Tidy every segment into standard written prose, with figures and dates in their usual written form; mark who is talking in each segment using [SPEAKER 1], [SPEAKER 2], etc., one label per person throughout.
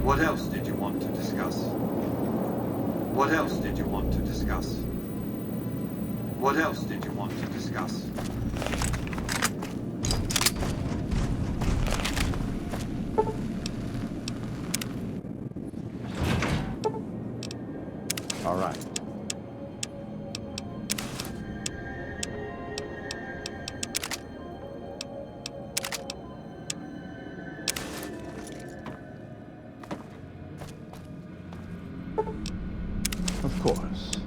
[SPEAKER 1] What else did you want to discuss? What else did you want to discuss? What else did you want to discuss?
[SPEAKER 2] All right. Of course.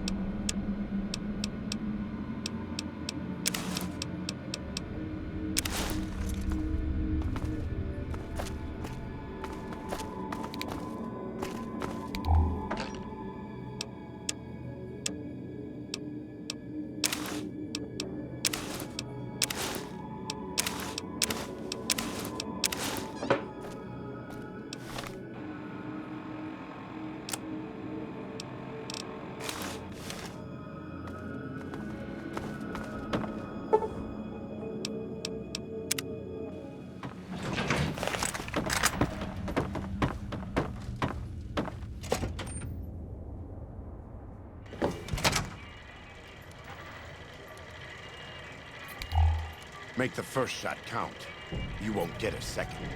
[SPEAKER 3] Make the first shot count. You won't get a second.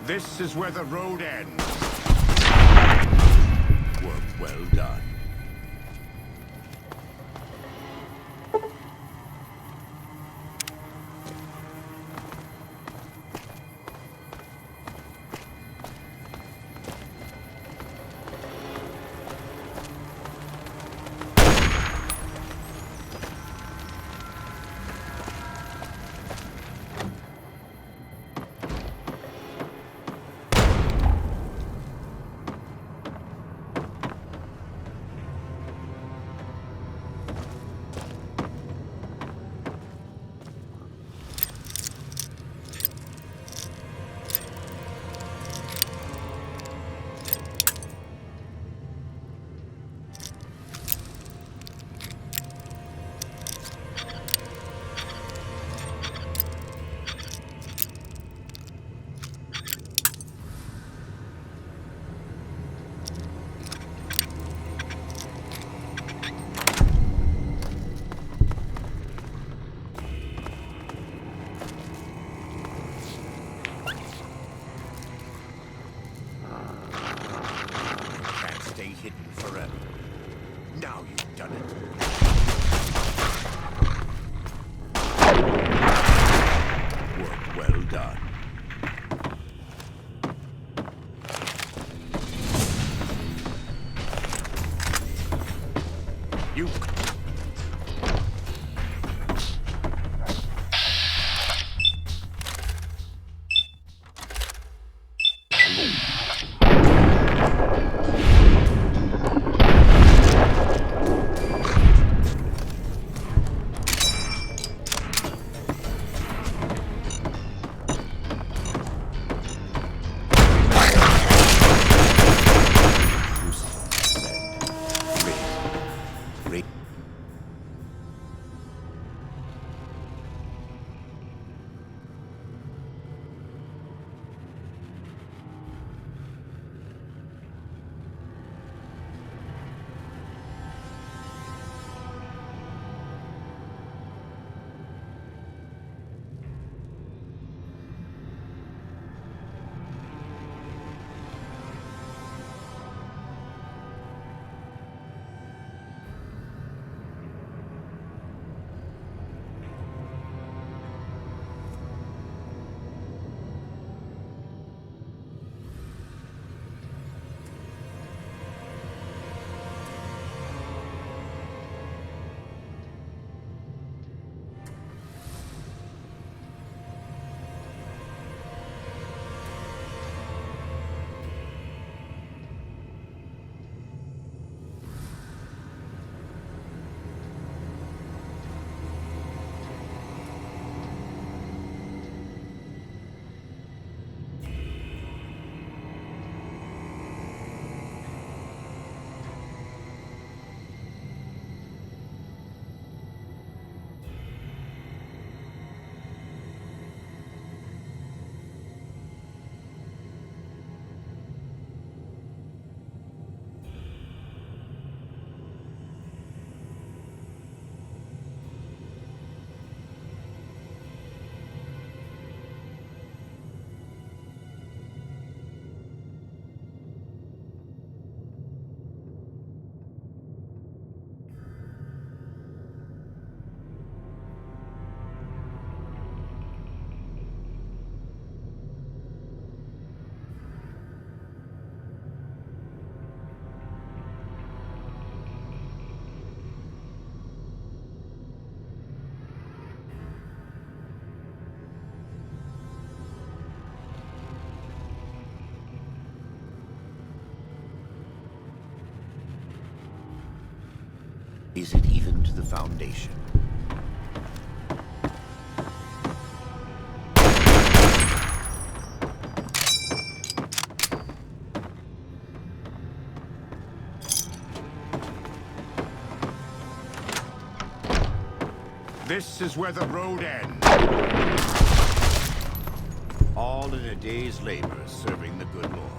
[SPEAKER 3] This is where the road ends. Work well done. Hidden forever. Now you've done it. Work well done. You... Is it even to the Foundation? This is where the road ends. All in a day's labor serving the good Lord.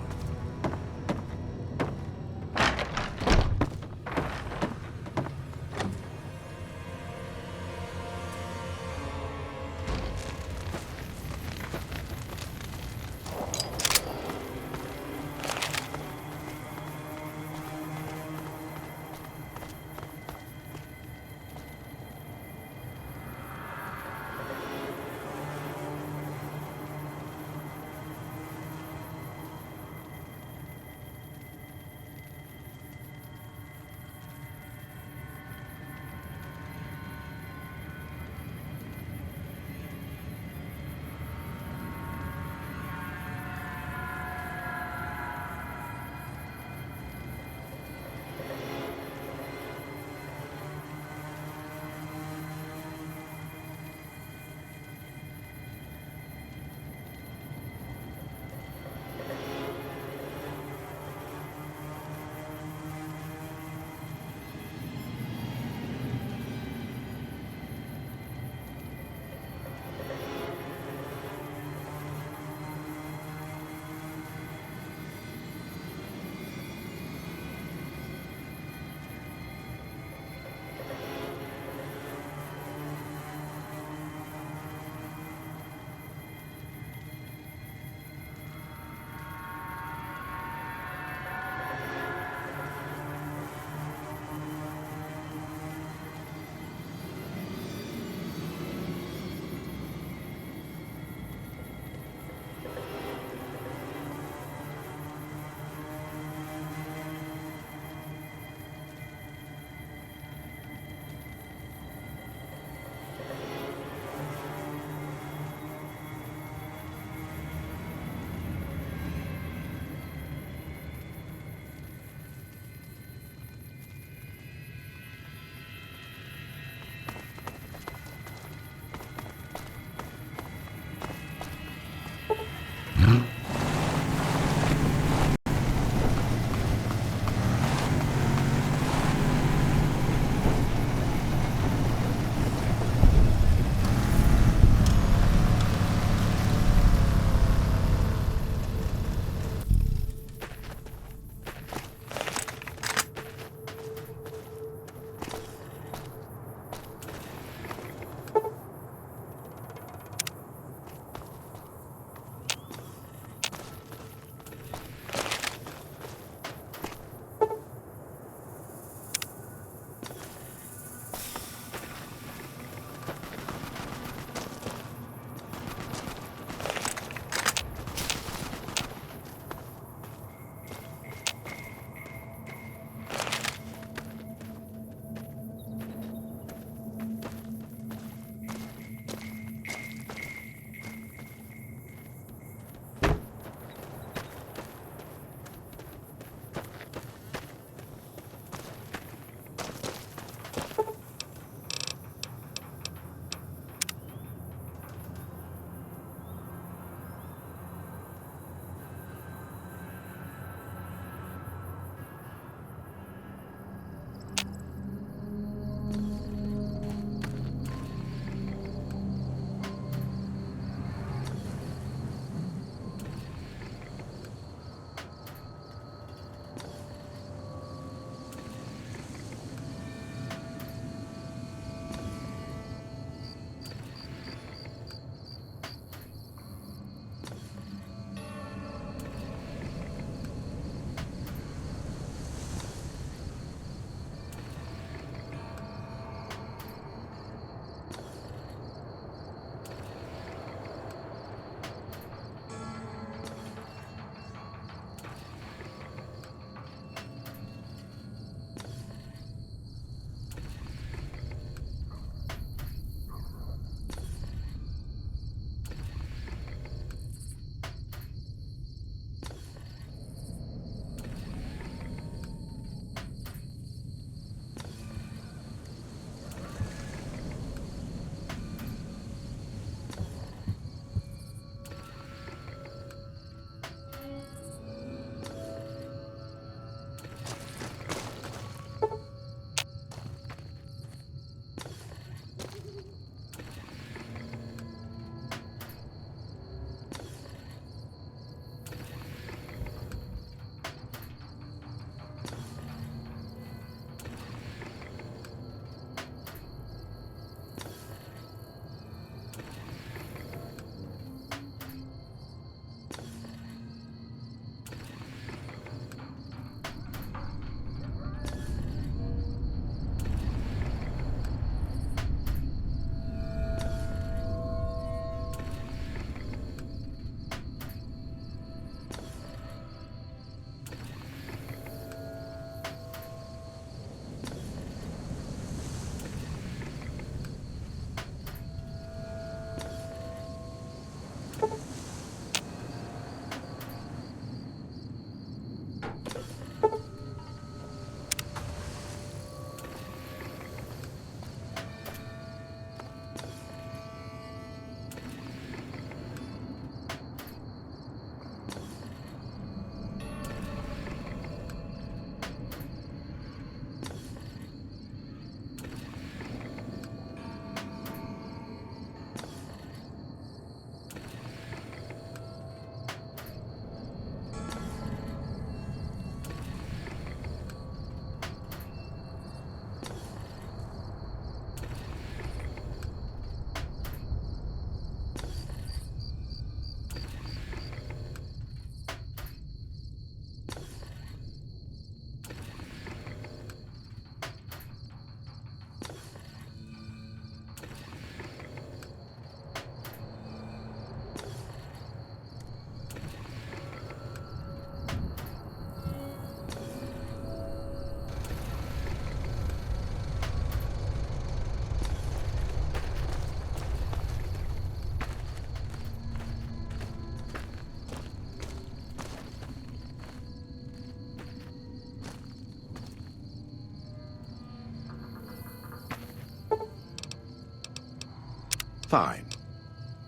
[SPEAKER 3] Fine.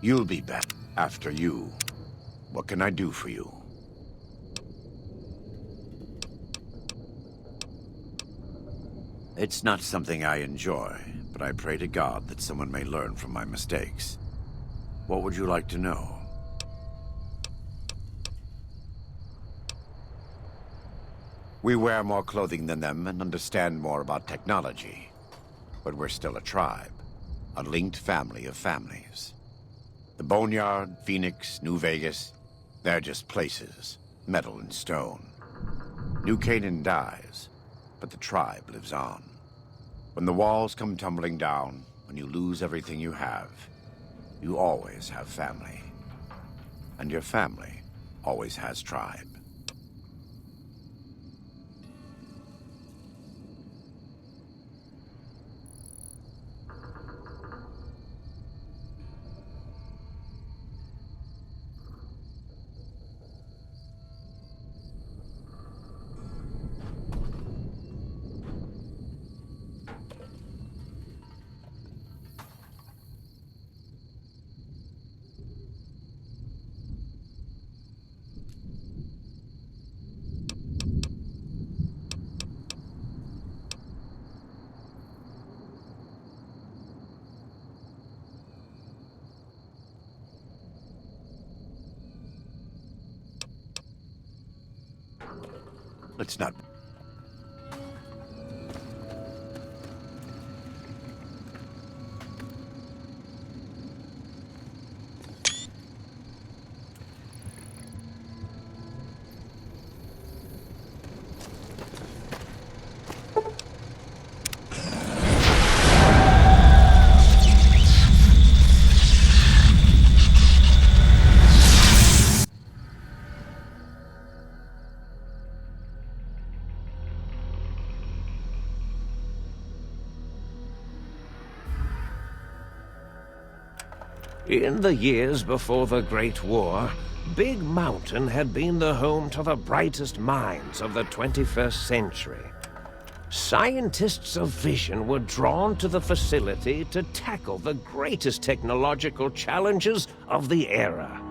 [SPEAKER 3] You'll be back after you. What can I do for you? It's not something I enjoy, but I pray to God that someone may learn from my mistakes. What would you like to know? We wear more clothing than them and understand more about technology. But we're still a tribe, a linked family of families. The Boneyard, Phoenix, New Vegas, they're just places, metal and stone. New Canaan dies, but the tribe lives on. When the walls come tumbling down, when you lose everything you always have family. And your family always has tribe. Let's not...
[SPEAKER 2] In the years before the Great War, Big Mountain had been the home to the brightest minds of the 21st century. Scientists of vision were drawn to the facility to tackle the greatest technological challenges of the era.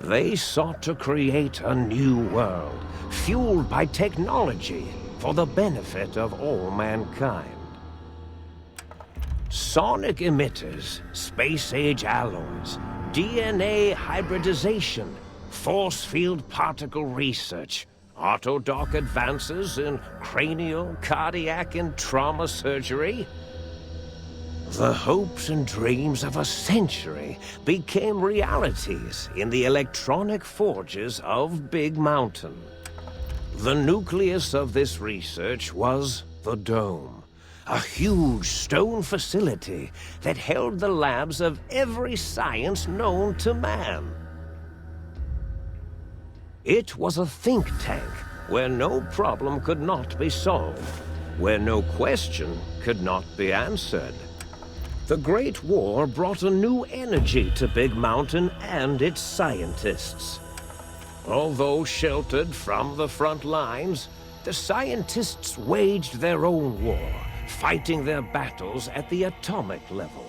[SPEAKER 2] They sought to create a new world, fueled by technology for the benefit of all mankind. Sonic emitters, space-age alloys, DNA hybridization, force field particle research, autodoc advances in cranial, cardiac, and trauma surgery. The hopes and dreams of a century became realities in the electronic forges of Big Mountain. The nucleus of this research was the Dome. A huge stone facility that held the labs of every science known to man. It was a think tank where no problem could not be solved, where no question could not be answered. The Great War brought a new energy to Big Mountain and its scientists. Although sheltered from the front lines, the scientists waged their own war, fighting their battles at the atomic level.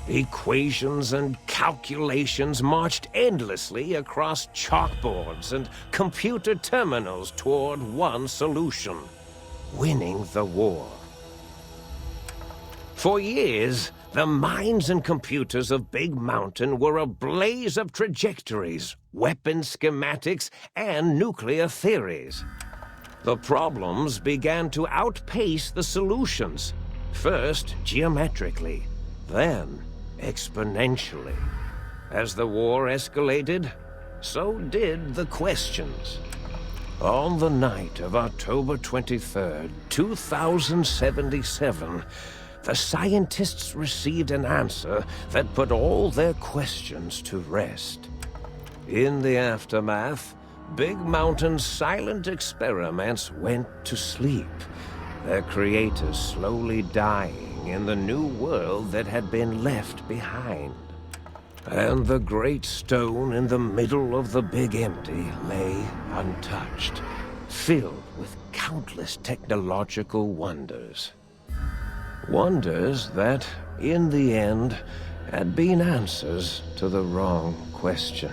[SPEAKER 2] Equations and calculations marched endlessly across chalkboards and computer terminals toward one solution: winning the war. For years, the minds and computers of Big Mountain were a blaze of trajectories, weapon schematics, and nuclear theories. The problems began to outpace the solutions, first geometrically, then exponentially. As the war escalated, so did the questions. On the night of October 23rd, 2077, the scientists received an answer that put all their questions to rest. In the aftermath, Big Mountain's silent experiments went to sleep, their creators slowly dying in the new world that had been left behind. And the great stone in the middle of the Big Empty lay untouched, filled with countless technological wonders. Wonders that, in the end, had been answers to the wrong question.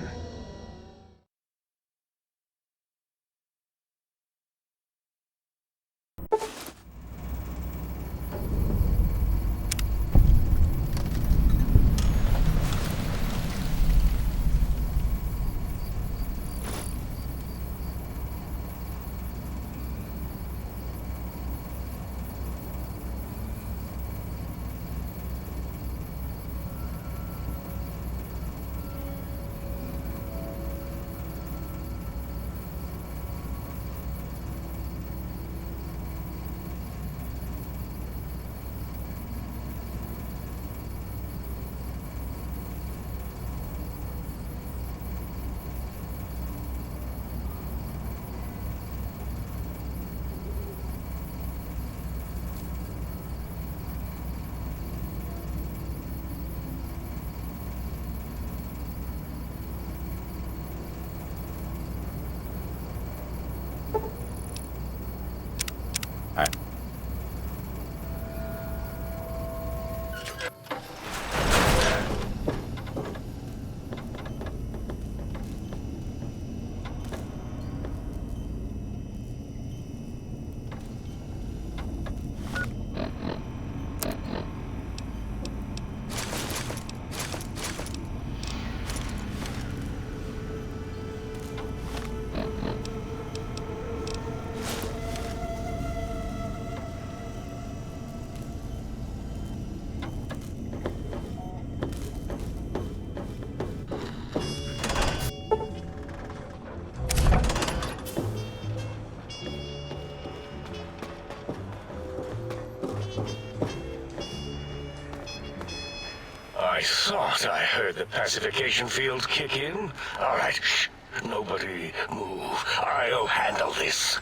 [SPEAKER 4] I thought I heard the pacification field kick in. All right, shh. Nobody move. I'll handle this.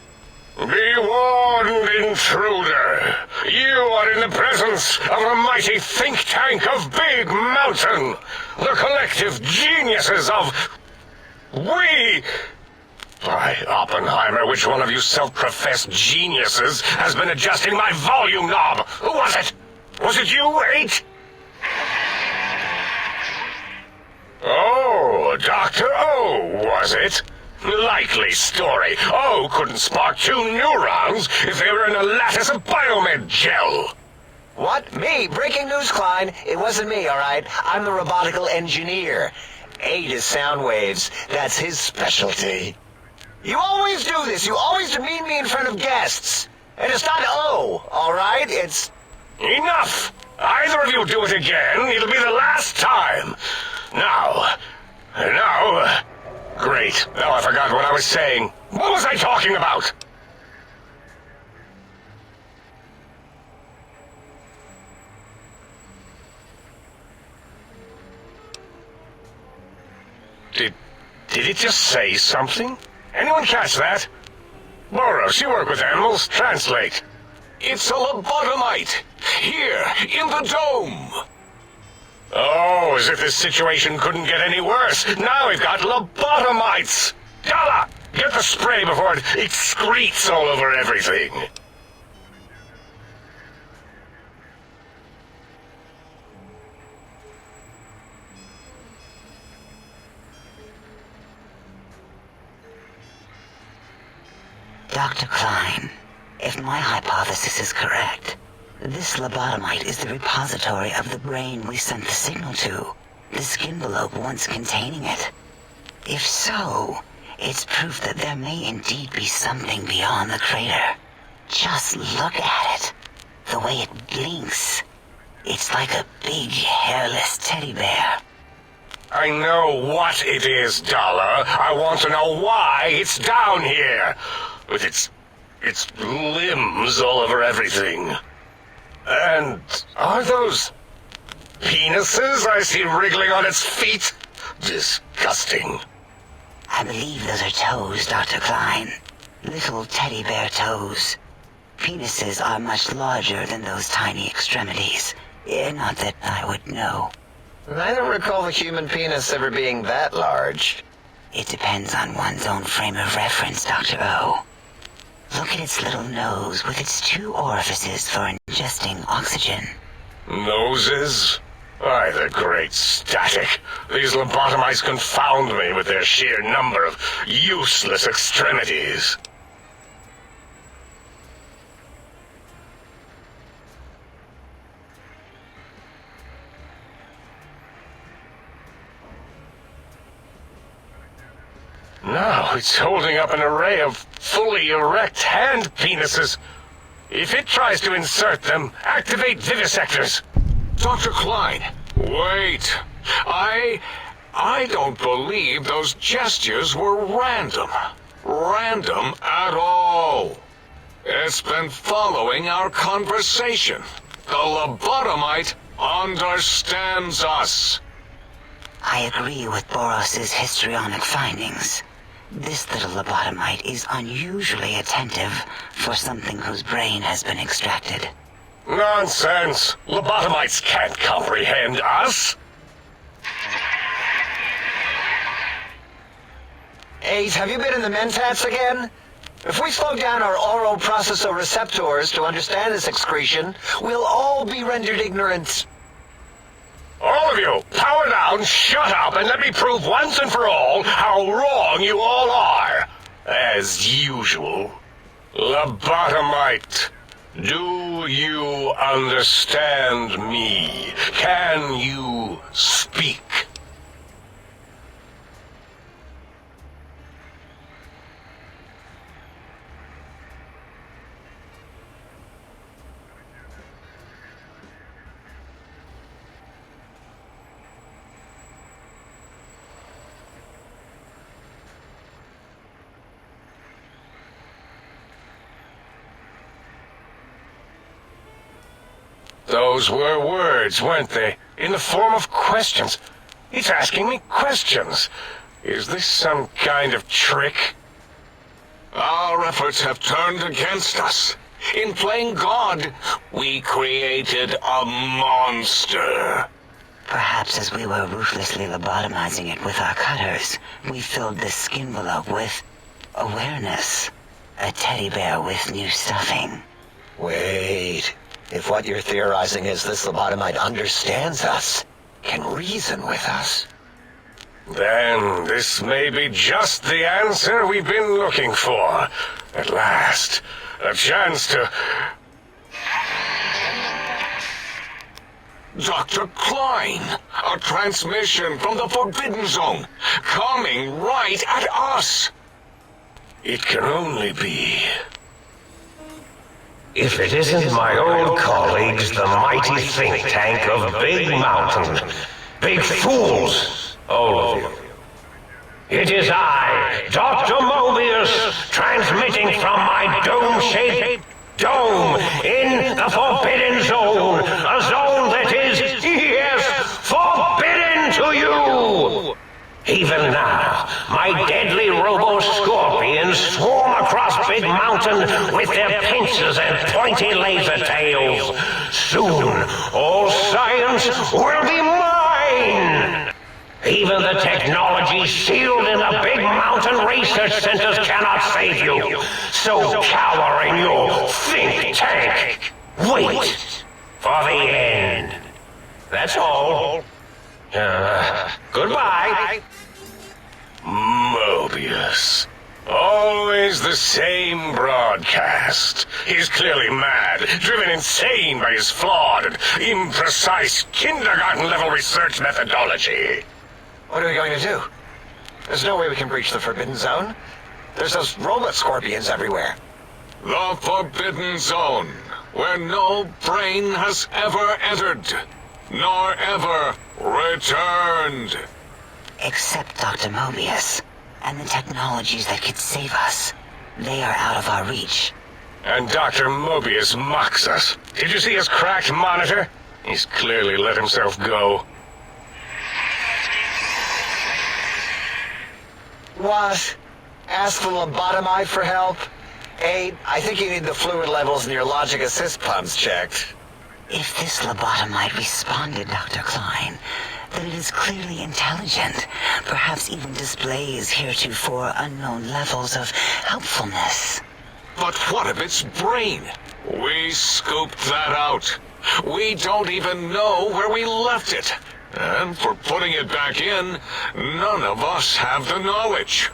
[SPEAKER 4] Be warned, intruder. You are in the presence of a mighty think tank of Big Mountain. The collective geniuses of... We... By Oppenheimer, which one of you self-professed geniuses has been adjusting my volume knob? Who was it? Was it you, 8? Oh, Dr. O, was it? Likely story. O couldn't spark 2 neurons if they were in a lattice of biomed gel.
[SPEAKER 5] What? Me? Breaking news, Klein. It wasn't me, all right? I'm the robotical engineer. 8 is sound waves. That's his specialty. You always do this. You always demean me in front of guests. And it's not O, all right? It's...
[SPEAKER 4] Enough! Either of you do it again, it'll be the last time. Now... Great. Now I forgot what I was saying. What was I talking about? Did it just say something? Anyone catch that? Boros, you work with animals. Translate. It's a lobotomite. Here, in the dome. Oh, as if this situation couldn't get any worse. Now we've got lobotomites. Dala, get the spray before it excretes all over everything.
[SPEAKER 6] Dr. Klein, if my hypothesis is correct, this lobotomite is the repository of the brain we sent the signal to, the skinvelope once containing it. If so, it's proof that there may indeed be something beyond the crater. Just look at it. The way it blinks. It's like a big, hairless teddy bear.
[SPEAKER 4] I know what it is, Dala. I want to know why it's down here. With its limbs all over everything. And are those penises I see wriggling on its feet? Disgusting.
[SPEAKER 6] I believe those are toes, Dr. Klein. Little teddy bear toes. Penises are much larger than those tiny extremities. Not that I would know.
[SPEAKER 5] I don't recall the human penis ever being that large.
[SPEAKER 6] It depends on one's own frame of reference, Dr. O. Look at its little nose with its 2 orifices for ingesting oxygen.
[SPEAKER 4] Noses? Why, the great static. These lobotomites confound me with their sheer number of useless extremities. Now it's holding up an array of fully erect hand penises. If it tries to insert them, activate vivisectors.
[SPEAKER 7] Dr. Klein, wait. I don't believe those gestures were random. Random at all. It's been following our conversation. The lobotomite understands us.
[SPEAKER 6] I agree with Boros's histrionic findings. This little lobotomite is unusually attentive for something whose brain has been extracted.
[SPEAKER 4] Nonsense! Lobotomites can't comprehend us!
[SPEAKER 5] 8, have you been in the mentats again? If we slow down our oral processoreceptors to understand this excretion, we'll all be rendered ignorant.
[SPEAKER 4] All of you, power down, shut up, and let me prove once and for all how wrong you all are. As usual. Lobotomite, do you understand me? Can you speak? Those were words, weren't they? In the form of questions. It's asking me questions. Is this some kind of trick?
[SPEAKER 7] Our efforts have turned against us. In playing God, we created a monster.
[SPEAKER 6] Perhaps as we were ruthlessly lobotomizing it with our cutters, we filled this skin envelope with awareness. A teddy bear with new stuffing.
[SPEAKER 5] Wait. If what you're theorizing is this lobotomite understands us, can reason with us,
[SPEAKER 4] then this may be just the answer we've been looking for. At last, a chance to...
[SPEAKER 7] Dr. Klein, a transmission from the Forbidden Zone, coming right at us.
[SPEAKER 4] It can only be... If it isn't my old colleagues, the mighty think tank of Big Mountain. Big fools, all of you. It is I, Dr. Mobius, transmitting from my dome-shaped dome in the Forbidden Zone. A zone that is, yes, forbidden to you. Even now, my deadly robo-scorpions swarm across Big Mountain with their pincers and pointy laser tails. Soon, all science will be mine! Even the technology sealed in the Big Mountain research centers cannot save you. So cower in your think tank. Wait for the end. That's all. Goodbye. Mobius. Always the same broadcast. He's clearly mad, driven insane by his flawed and imprecise kindergarten-level research methodology.
[SPEAKER 5] what are we going to do? There's no way we can breach the Forbidden Zone. There's those robot scorpions everywhere.
[SPEAKER 7] The Forbidden Zone, where no brain has ever entered, nor ever returned.
[SPEAKER 6] Except Dr. Mobius, and the technologies that could save us. They are out of our reach.
[SPEAKER 4] And Dr. Mobius mocks us. Did you see his cracked monitor? He's clearly let himself go.
[SPEAKER 5] What? Ask the lobotomite for help? 8, I think you need the fluid levels in your logic assist pumps checked.
[SPEAKER 6] If this lobotomite responded, Dr. Klein, then it is clearly intelligent, perhaps even displays heretofore unknown levels of helpfulness.
[SPEAKER 7] But what of its brain? We scooped that out. We don't even know where we left it. And for putting it back in, none of us have the knowledge.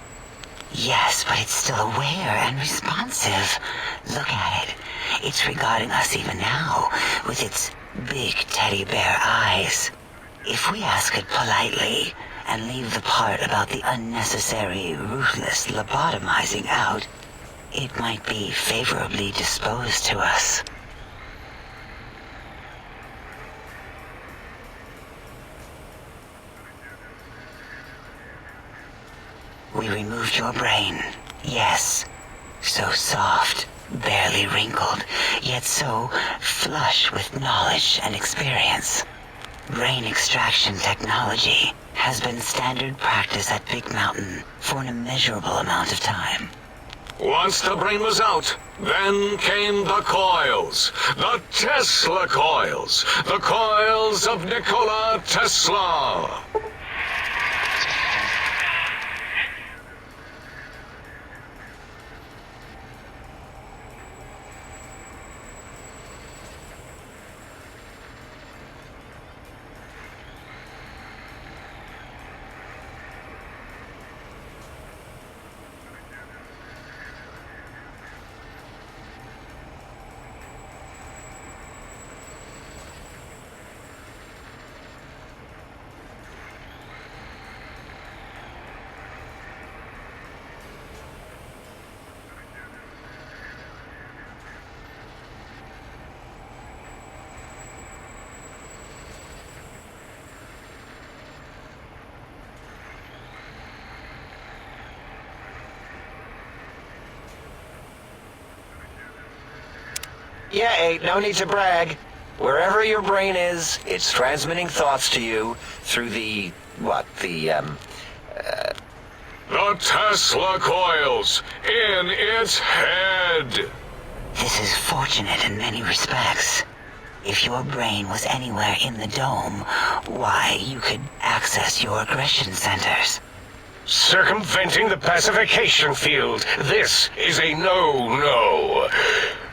[SPEAKER 6] Yes, but it's still aware and responsive. Look at it. It's regarding us even now, with its big teddy bear eyes. If we ask it politely, and leave the part about the unnecessary, ruthless lobotomizing out, it might be favorably disposed to us. We removed your brain, yes. So soft, barely wrinkled, yet so flush with knowledge and experience. Brain extraction technology has been standard practice at Big Mountain for an immeasurable amount of time.
[SPEAKER 7] Once the brain was out, then came the coils. The Tesla coils. The coils of Nikola Tesla.
[SPEAKER 5] Yeah, Eight, no need to brag. Wherever your brain is, it's transmitting thoughts to you through the
[SPEAKER 7] Tesla coils in its head.
[SPEAKER 6] This is fortunate in many respects. If your brain was anywhere in the dome, why, you could access your aggression centers.
[SPEAKER 4] Circumventing the pacification field. This is a no-no.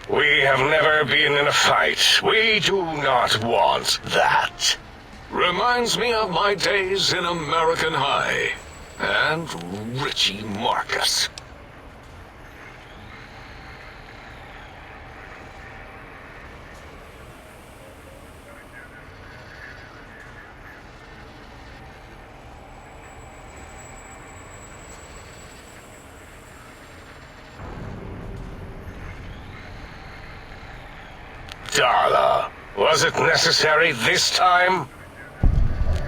[SPEAKER 4] We have never been in a fight. We do not want that.
[SPEAKER 7] Reminds me of my days in American High. And Richie Marcus.
[SPEAKER 4] Darla, was it necessary this time?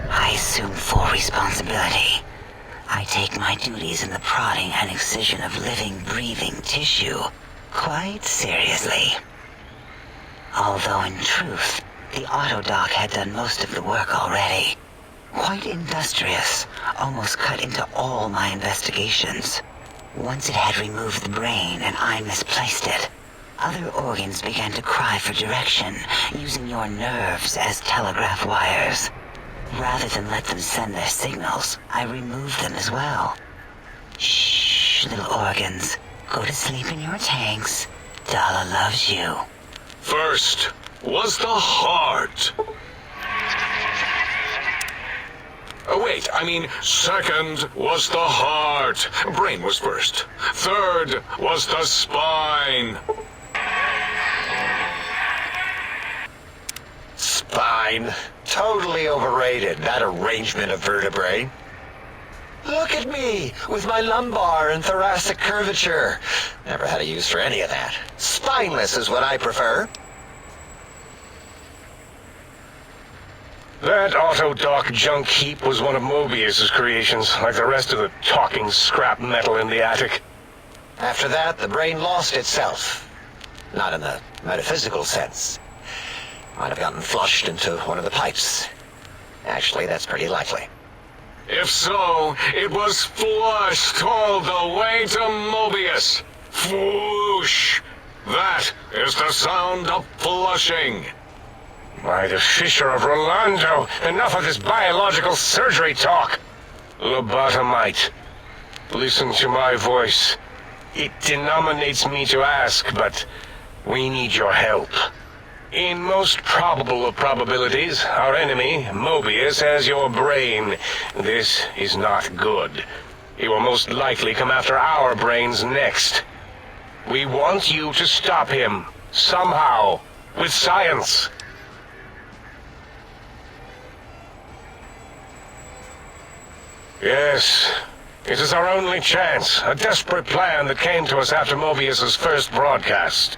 [SPEAKER 6] I assume full responsibility. I take my duties in the prodding and excision of living, breathing tissue quite seriously. Although in truth, the Autodoc had done most of the work already. Quite industrious, almost cut into all my investigations. Once it had removed the brain and I misplaced it, other organs began to cry for direction, using your nerves as telegraph wires. Rather than let them send their signals, I removed them as well. Shh, little organs. Go to sleep in your tanks. Dala loves you.
[SPEAKER 7] First was the heart. Oh, wait, I mean, second was the heart. Brain was first. Third was the spine.
[SPEAKER 5] Spine. Totally overrated, that arrangement of vertebrae. Look at me, with my lumbar and thoracic curvature. Never had a use for any of that. Spineless is what I prefer.
[SPEAKER 4] That Autodoc junk heap was one of Mobius's creations, like the rest of the talking scrap metal in the attic.
[SPEAKER 5] After that, the brain lost itself. Not in the metaphysical sense. Might have gotten flushed into one of the pipes. Actually, that's pretty likely.
[SPEAKER 7] If so, it was flushed all the way to Mobius. Flush. That is the sound of flushing.
[SPEAKER 4] By the Fisher of Rolando, enough of this biological surgery talk. Lobotomite, listen to my voice. It denominates me to ask, but we need your help. In most probable of probabilities, our enemy, Mobius, has your brain. This is not good. He will most likely come after our brains next. We want you to stop him, somehow, with science. Yes, it is our only chance, a desperate plan that came to us after Mobius's first broadcast.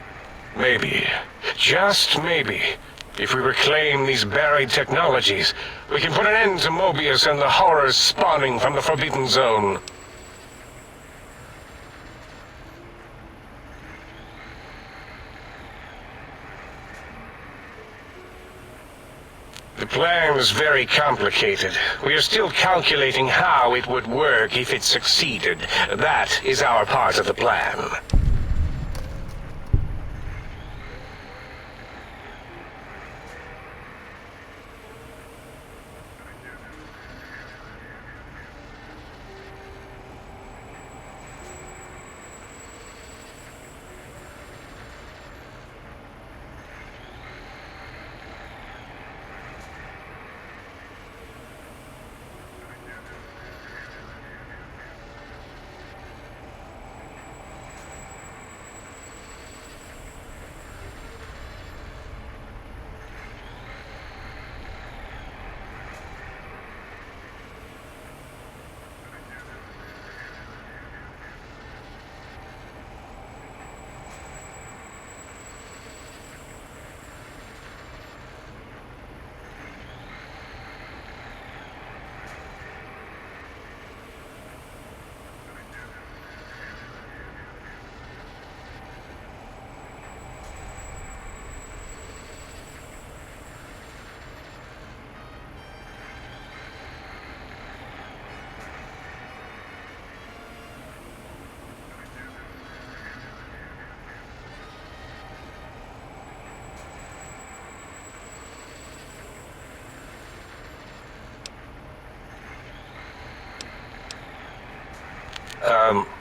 [SPEAKER 4] Maybe, just maybe, if we reclaim these buried technologies, we can put an end to Mobius and the horrors spawning from the Forbidden Zone. The plan is very complicated. We are still calculating how it would work if it succeeded. That is our part of the plan.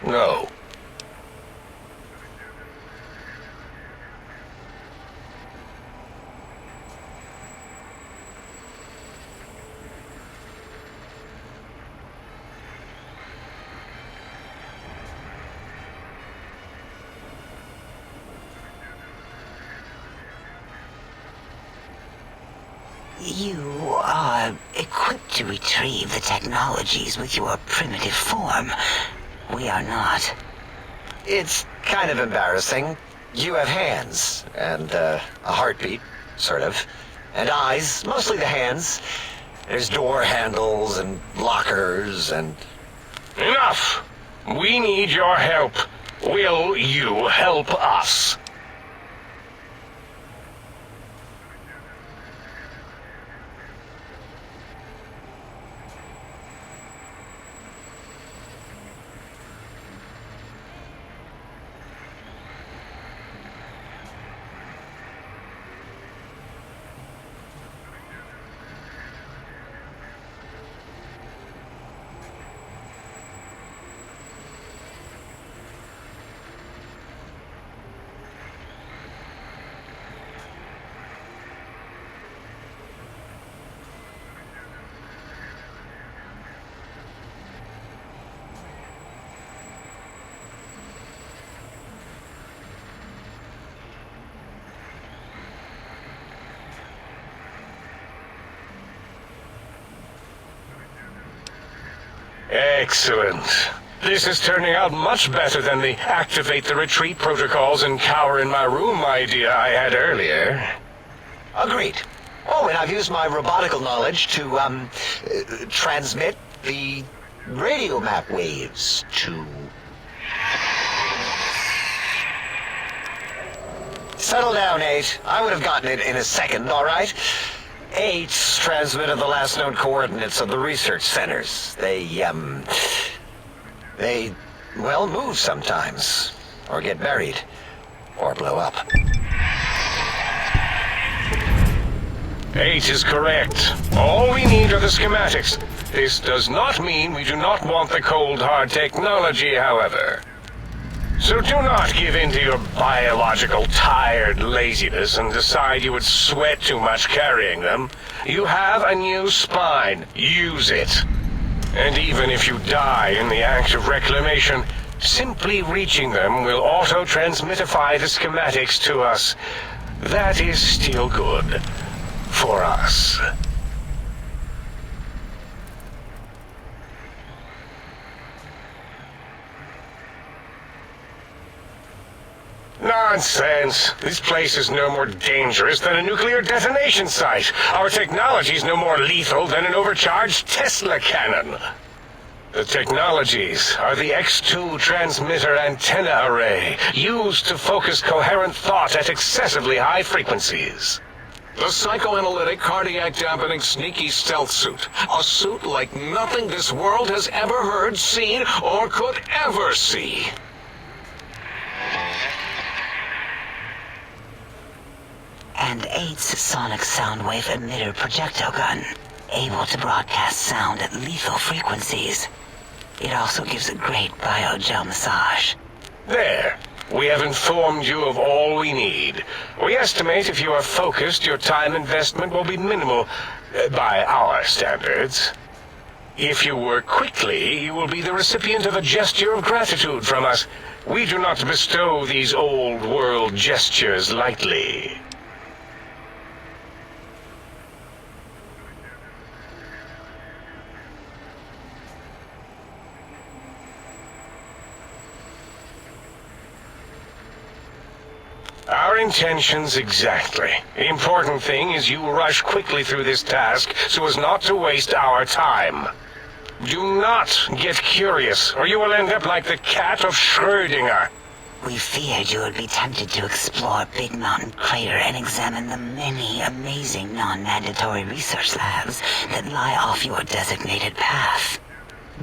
[SPEAKER 4] No.
[SPEAKER 6] You are equipped to retrieve the technologies with your primitive form. We are not.
[SPEAKER 5] It's kind of embarrassing. You have hands, and a heartbeat, sort of, and eyes, mostly the hands. There's door handles and lockers and...
[SPEAKER 4] Enough! We need your help. Will you help us? Excellent. This is turning out much better than the activate the retreat protocols and cower in my room idea I had earlier.
[SPEAKER 5] Agreed. Oh, and I've used my robotical knowledge to, transmit the radio map waves to... Settle down, 8. I would have gotten it in a second, all right? 8's transmitted the last known coordinates of the research centers. They, well, move sometimes. Or get buried. Or blow up.
[SPEAKER 4] 8 is correct. All we need are the schematics. This does not mean we do not want the cold hard technology, however. So do not give in to your biological tired laziness and decide you would sweat too much carrying them. You have a new spine. Use it. And even if you die in the act of reclamation, simply reaching them will auto-transmitify the schematics to us. That is still good. For us. Nonsense. This place is no more dangerous than a nuclear detonation site. Our technology is no more lethal than an overcharged Tesla cannon. The technologies are the X2 transmitter antenna array, used to focus coherent thought at excessively high frequencies.
[SPEAKER 7] The psychoanalytic, cardiac dampening, sneaky stealth suit. A suit like nothing this world has ever heard, seen, or could ever see.
[SPEAKER 6] And 8's sonic sound wave emitter projectile gun, able to broadcast sound at lethal frequencies. It also gives a great biogel massage.
[SPEAKER 4] There. We have informed you of all we need. We estimate if you are focused, your time investment will be minimal, by our standards. If you work quickly, you will be the recipient of a gesture of gratitude from us. We do not bestow these old-world gestures lightly. Our intentions exactly. The important thing is you rush quickly through this task so as not to waste our time. Do not get curious, or you will end up like the cat of Schrödinger.
[SPEAKER 6] We feared you would be tempted to explore Big Mountain Crater and examine the many amazing non-mandatory research labs that lie off your designated path.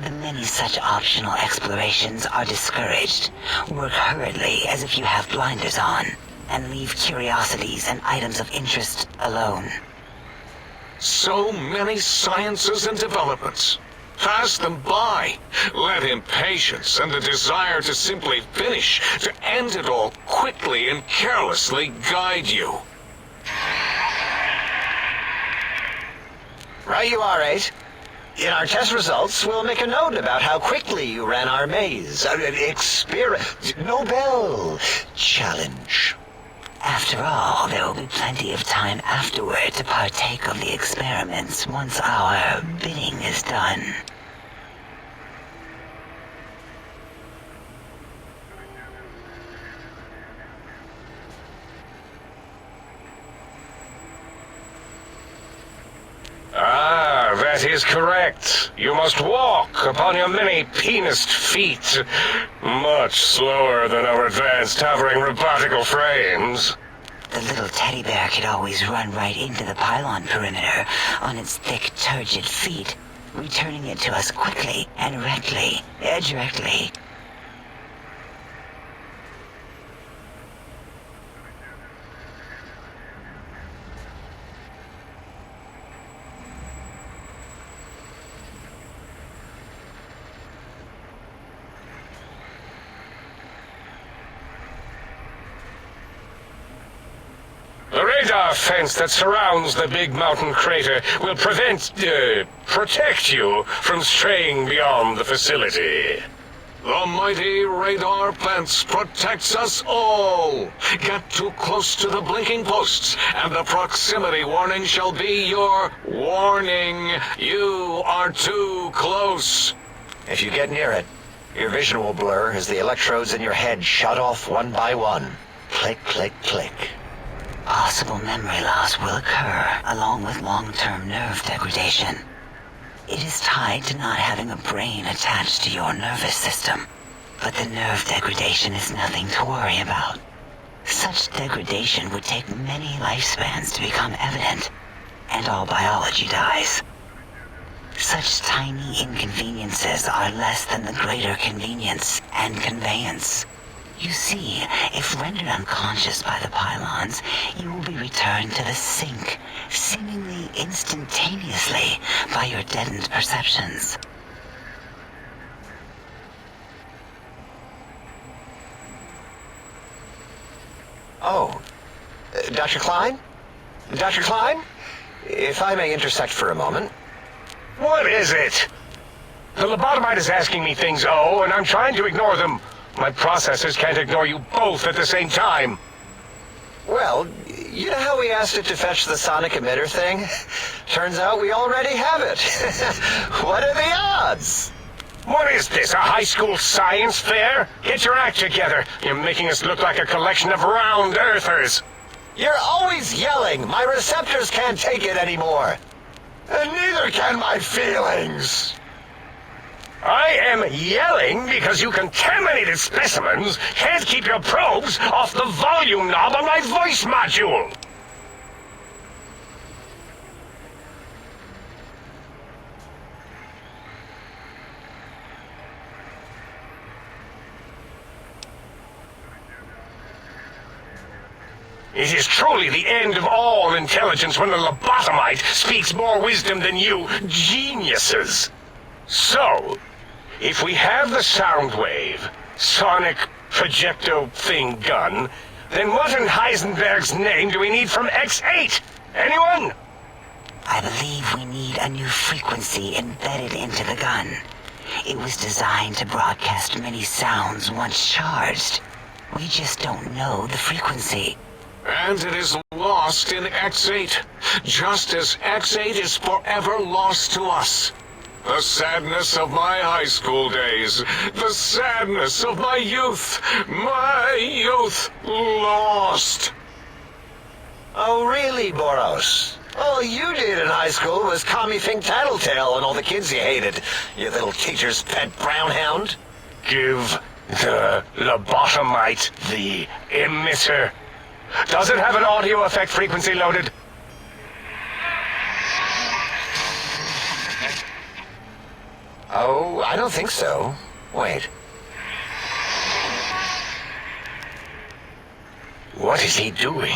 [SPEAKER 6] The many such optional explorations are discouraged. Work hurriedly as if you have blinders on, and leave curiosities and items of interest alone.
[SPEAKER 7] So many sciences and developments. Pass them by. Let impatience and the desire to simply finish, to end it all quickly and carelessly guide you.
[SPEAKER 5] Right you are, 8. In our test results, we'll make a note about how quickly you ran our maze. Nobel challenge.
[SPEAKER 6] After all, there will be plenty of time afterward to partake of the experiments once our bidding is done.
[SPEAKER 4] Ah, that is correct. You must walk upon your many penised feet. Much slower than our advanced hovering robotical frames.
[SPEAKER 6] The little teddy bear could always run right into the pylon perimeter on its thick, turgid feet, returning it to us quickly and directly.
[SPEAKER 4] The radar fence that surrounds the Big Mountain Crater will protect you from straying beyond the facility.
[SPEAKER 7] The mighty radar fence protects us all. Get too close to the blinking posts, and the proximity warning shall be your warning. You are too close.
[SPEAKER 5] If you get near it, your vision will blur as the electrodes in your head shut off one by one. Click, click, click.
[SPEAKER 6] Possible memory loss will occur, along with long-term nerve degradation. It is tied to not having a brain attached to your nervous system, but the nerve degradation is nothing to worry about. Such degradation would take many lifespans to become evident, and all biology dies. Such tiny inconveniences are less than the greater convenience and conveyance. You see, if rendered unconscious by the pylons, you will be returned to the sink, seemingly instantaneously by your deadened perceptions.
[SPEAKER 5] Dr. Klein? Dr. Klein? If I may intersect for a moment.
[SPEAKER 4] What is it? The lobotomite is asking me things, and I'm trying to ignore them. My processors can't ignore you both at the same time.
[SPEAKER 5] Well, you know how we asked it to fetch the sonic emitter thing? Turns out we already have it. What are the odds?
[SPEAKER 4] What is this, a high school science fair? Get your act together. You're making us look like a collection of round earthers.
[SPEAKER 5] You're always yelling. My receptors can't take it anymore. And neither can my feelings.
[SPEAKER 4] I am yelling because you contaminated specimens can't keep your probes off the volume knob on my voice module. It is truly the end of all intelligence when the lobotomite speaks more wisdom than you geniuses. So, if we have the sound wave, sonic projecto thing gun, then what in Heisenberg's name do we need from X8? Anyone?
[SPEAKER 6] I believe we need a new frequency embedded into the gun. It was designed to broadcast many sounds once charged. We just don't know the frequency.
[SPEAKER 7] And it is lost in X8, just as X8 is forever lost to us. The sadness of my high school days, the sadness of my youth lost.
[SPEAKER 5] Oh, really, Boros? All you did in high school was call me Fink Tattletale and all the kids you hated, you little teacher's pet brown hound.
[SPEAKER 4] Give the lobotomite the emitter. Does it have an audio effect frequency loaded?
[SPEAKER 5] Oh, I don't think so. Wait.
[SPEAKER 4] What is he doing?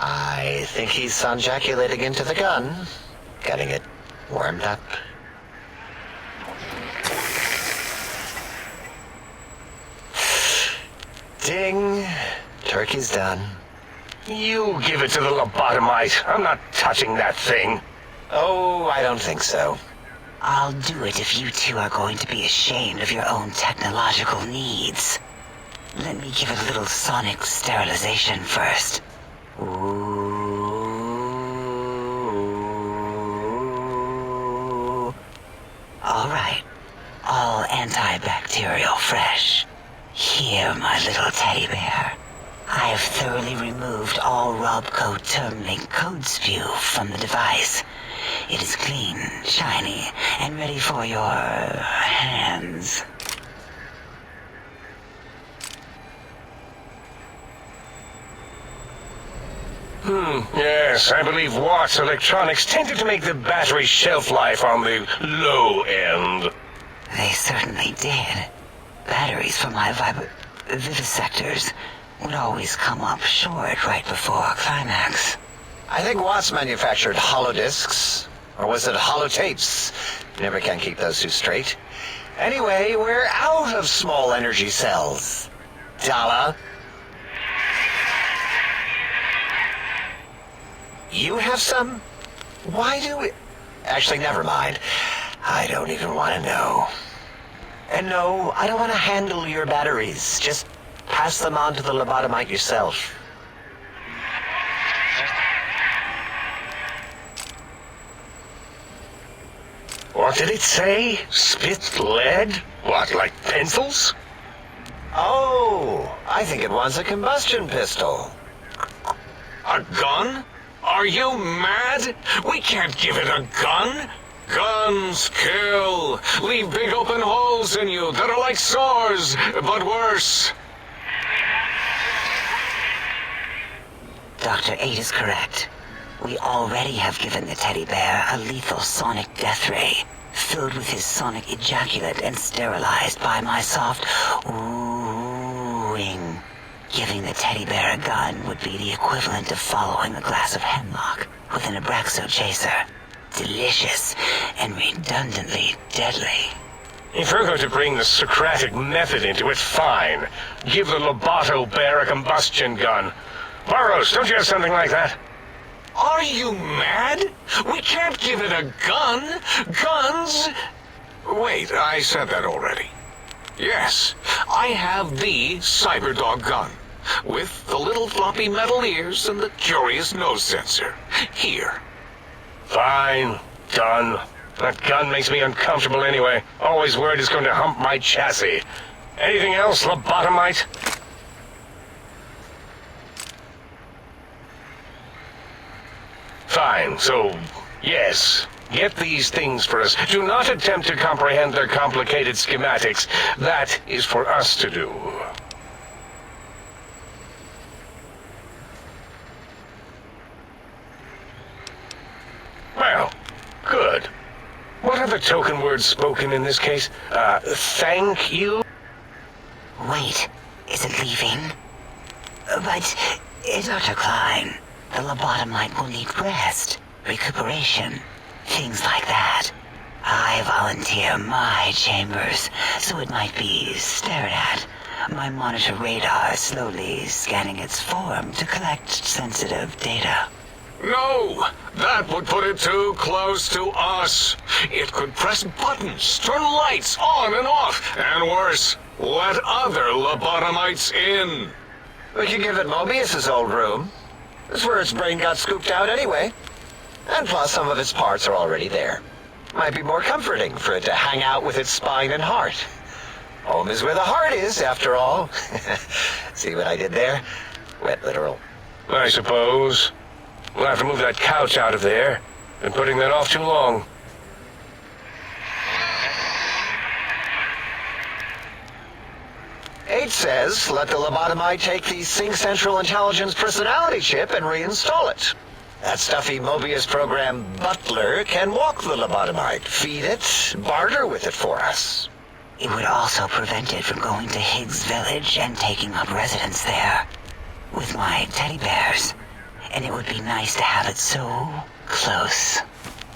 [SPEAKER 5] I think he's sonjaculating into the gun, getting it warmed up. Ding. Turkey's done.
[SPEAKER 4] You give it to the lobotomite. I'm not touching that thing.
[SPEAKER 5] Oh, I don't think so.
[SPEAKER 6] I'll do it if you two are going to be ashamed of your own technological needs. Let me give it a little sonic sterilization first. Ooh. All right. All antibacterial fresh. Here, my little teddy bear. I have thoroughly removed all Robco Termlink code spew from the device. It is clean, shiny, and ready for your hands.
[SPEAKER 4] Yes, I believe Watts Electronics tended to make the battery shelf life on the low end.
[SPEAKER 6] They certainly did. Batteries for my vivisectors would always come up short right before climax.
[SPEAKER 5] I think Watts manufactured holodiscs. Or was it holotapes? Never can keep those two straight. Anyway, we're out of small energy cells. Dala. You have some? Why do we... Actually, never mind. I don't even want to know. And no, I don't want to handle your batteries. Just pass them on to the lobotomite yourself.
[SPEAKER 4] What did it say? Spit lead? What, like pencils?
[SPEAKER 5] Oh, I think it wants a combustion pistol.
[SPEAKER 7] A gun? Are you mad? We can't give it a gun. Guns kill. Leave big open holes in you that are like sores, but worse.
[SPEAKER 6] Dr. 8 is correct. We already have given the teddy bear a lethal sonic death ray, filled with his sonic ejaculate and sterilized by my soft oohing. Giving the teddy bear a gun would be the equivalent of following a glass of hemlock with an Abraxo chaser. Delicious and redundantly deadly.
[SPEAKER 4] If we're going to bring the Socratic method into it, fine. Give the Loboto bear a combustion gun. Burroughs, don't you have something like that?
[SPEAKER 7] Are you mad? We can't give it a gun. Guns... Wait, I said that already. Yes, I have the Cyberdog gun, with the little floppy metal ears and the curious nose sensor. Here.
[SPEAKER 4] Fine. Done. That gun makes me uncomfortable anyway. Always worried it's going to hump my chassis. Anything else, lobotomite? Fine, so, yes. Get these things for us. Do not attempt to comprehend their complicated schematics. That is for us to do. Well, good. What are the token words spoken in this case? Thank you?
[SPEAKER 6] Wait, is it leaving? But, Dr. Klein, the lobotomite will need rest, recuperation, things like that. I volunteer my chambers, so it might be stared at. My monitor radar is slowly scanning its form to collect sensitive data.
[SPEAKER 7] No, that would put it too close to us. It could press buttons, turn lights on and off, and worse, let other lobotomites in.
[SPEAKER 5] We could give it Mobius's old room. That's where its brain got scooped out anyway. And plus, some of its parts are already there. Might be more comforting for it to hang out with its spine and heart. Home is where the heart is, after all. See what I did there? Wet literal.
[SPEAKER 4] I suppose. We'll have to move that couch out of there. Been putting that off too long.
[SPEAKER 5] H says, let the lobotomite take the Sync Central Intelligence personality chip and reinstall it. That stuffy Mobius program Butler can walk the lobotomite, feed it, barter with it for us.
[SPEAKER 6] It would also prevent it from going to Higgs Village and taking up residence there. With my teddy bears. And it would be nice to have it so close.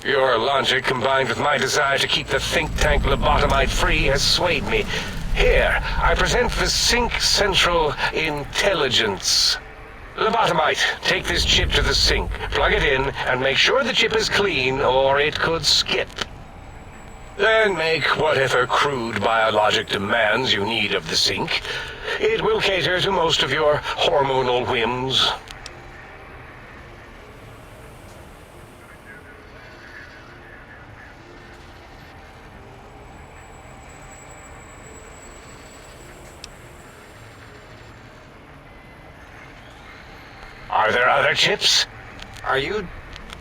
[SPEAKER 4] Your logic, combined with my desire to keep the think tank lobotomite free, has swayed me. Here, I present the Sync Central Intelligence. Lobotomite, take this chip to the sink, plug it in, and make sure the chip is clean, or it could skip. Then make whatever crude biologic demands you need of the sink. It will cater to most of your hormonal whims. Are there other chips?
[SPEAKER 5] Are you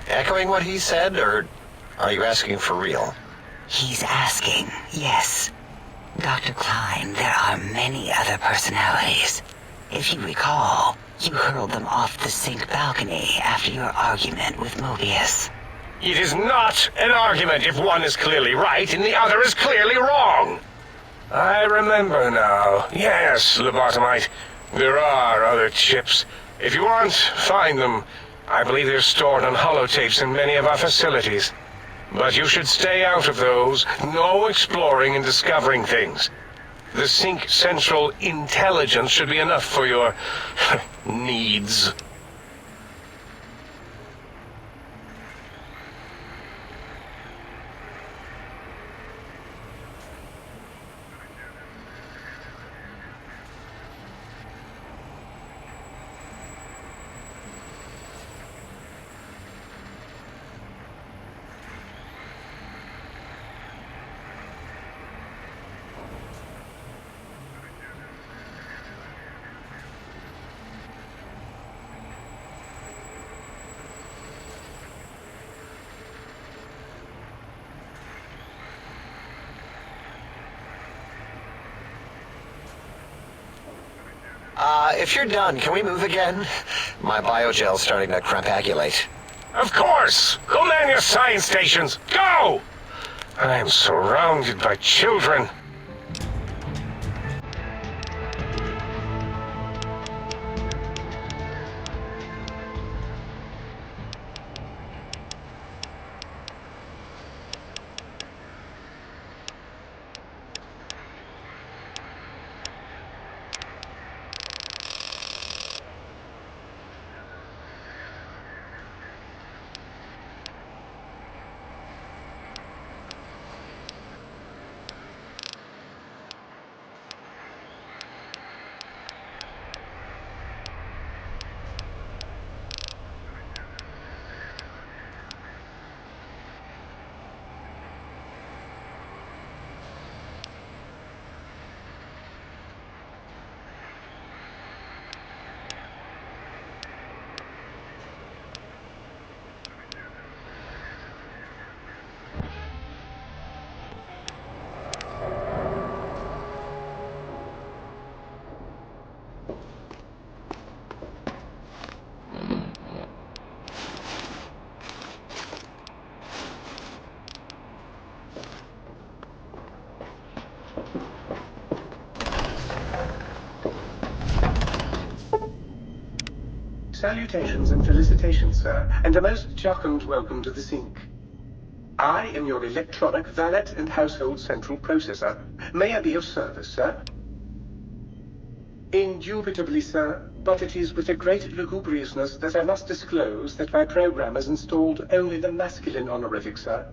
[SPEAKER 5] echoing what he said, or are you asking for real?
[SPEAKER 6] He's asking, yes. Dr. Klein, there are many other personalities. If you recall, you hurled them off the sink balcony after your argument with Mobius.
[SPEAKER 4] It is not an argument if one is clearly right and the other is clearly wrong. I remember now. Yes, lobotomite. There are other chips. If you want, find them. I believe they're stored on holotapes in many of our facilities. But you should stay out of those. No exploring and discovering things. The Sync Central Intelligence should be enough for your needs.
[SPEAKER 5] If you're done, can we move again? My biogel's starting to crampagulate.
[SPEAKER 4] Of course! Go man your science stations! Go! I am surrounded by children.
[SPEAKER 8] Salutations and felicitations, sir, and a most jocund welcome to the Sync. I am your electronic valet and household central processor. May I be of service, sir? Indubitably, sir, but it is with a great lugubriousness that I must disclose that my programmers installed only the masculine honorific, sir.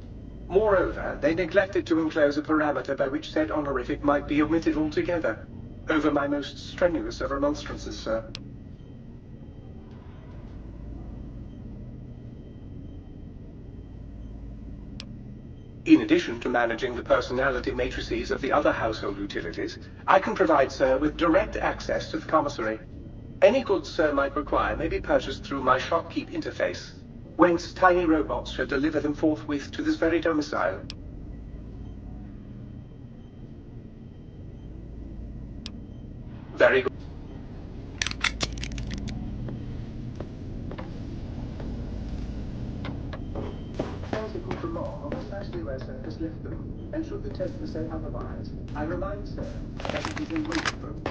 [SPEAKER 8] Moreover, they neglected to enclose a parameter by which said honorific might be omitted altogether. Over my most strenuous of remonstrances, sir. In addition to managing the personality matrices of the other household utilities, I can provide Sir with direct access to the commissary. Any goods Sir might require may be purchased through my shopkeep interface, whence tiny robots shall deliver them forthwith to this very domicile. Very good. From more, precisely where Sir has left them, and should the tester say otherwise, I remind Sir that it is in waiting room.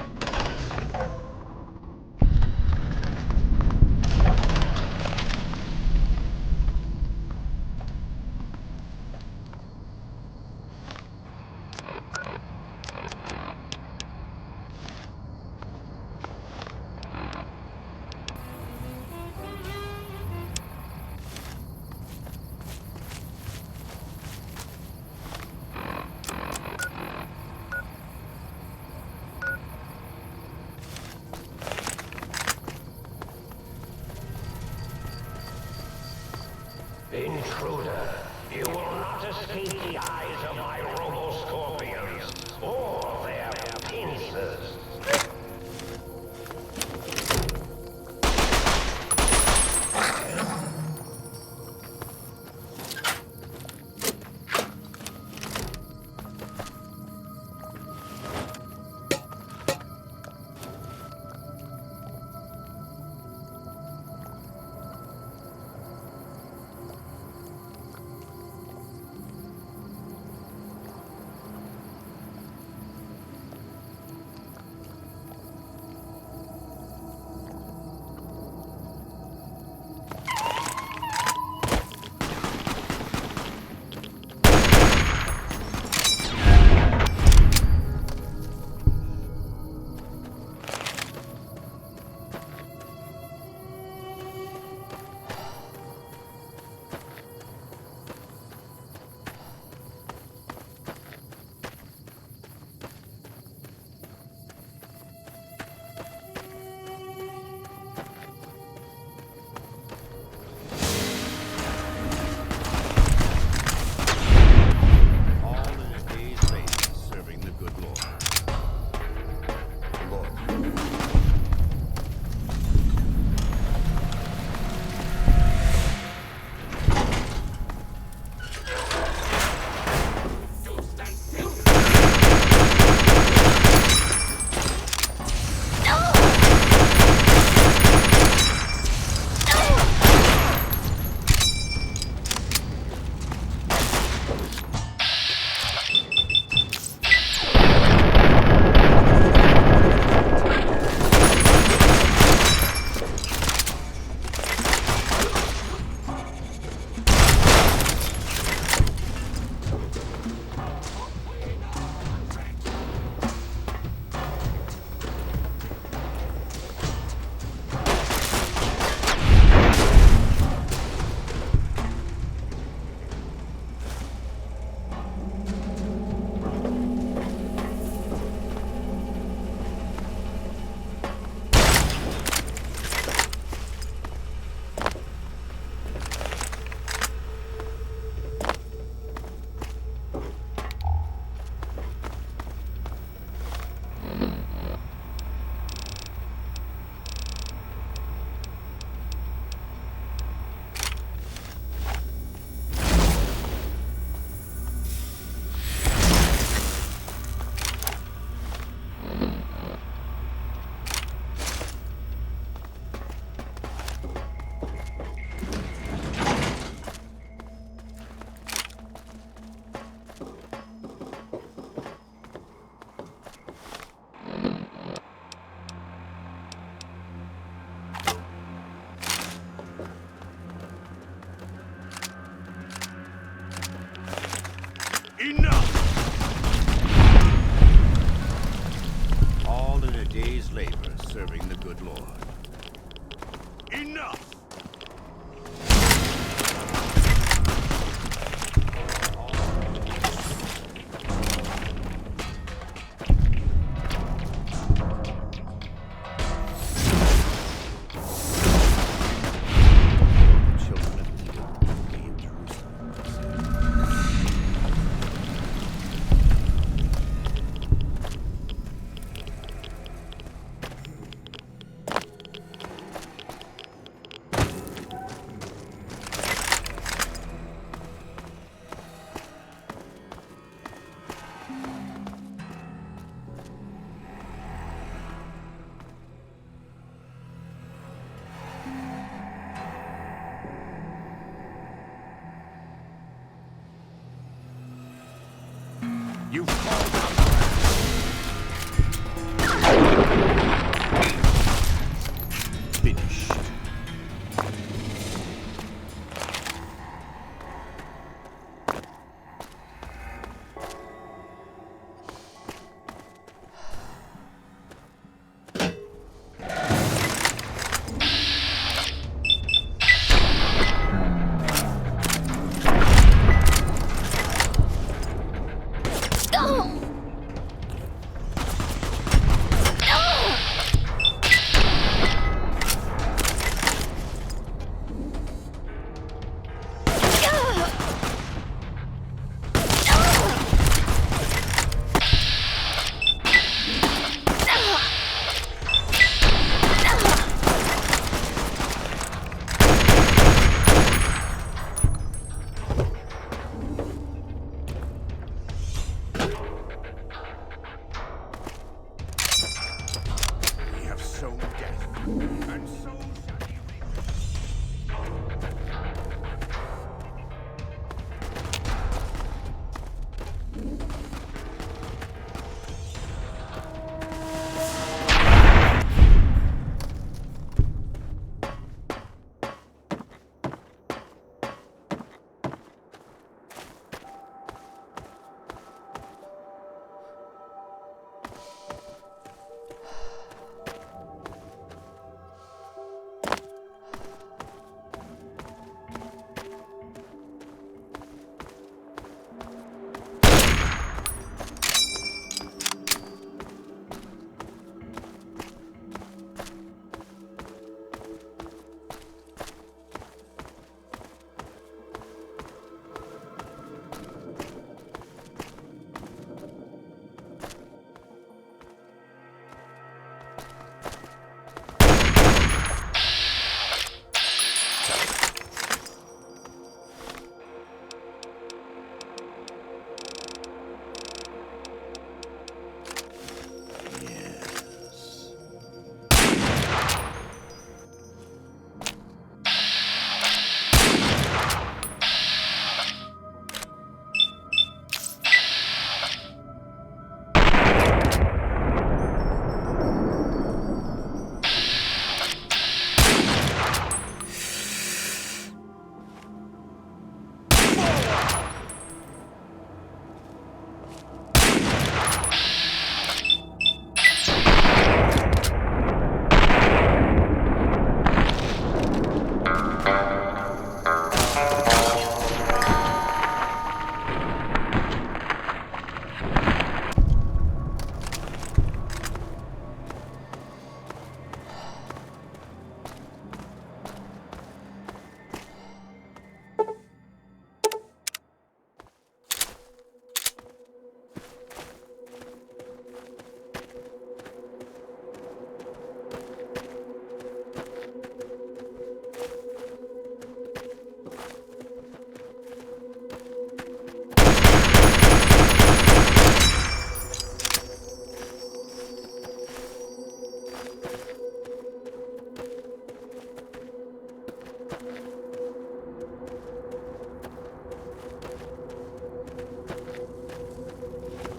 [SPEAKER 2] Intruder, you will not escape the eyes of my robo-scorpions or their pincers.
[SPEAKER 3] Enough! All in a day's labor serving the good Lord. Enough! You called out. Finished. Sown death, and so shall he reap.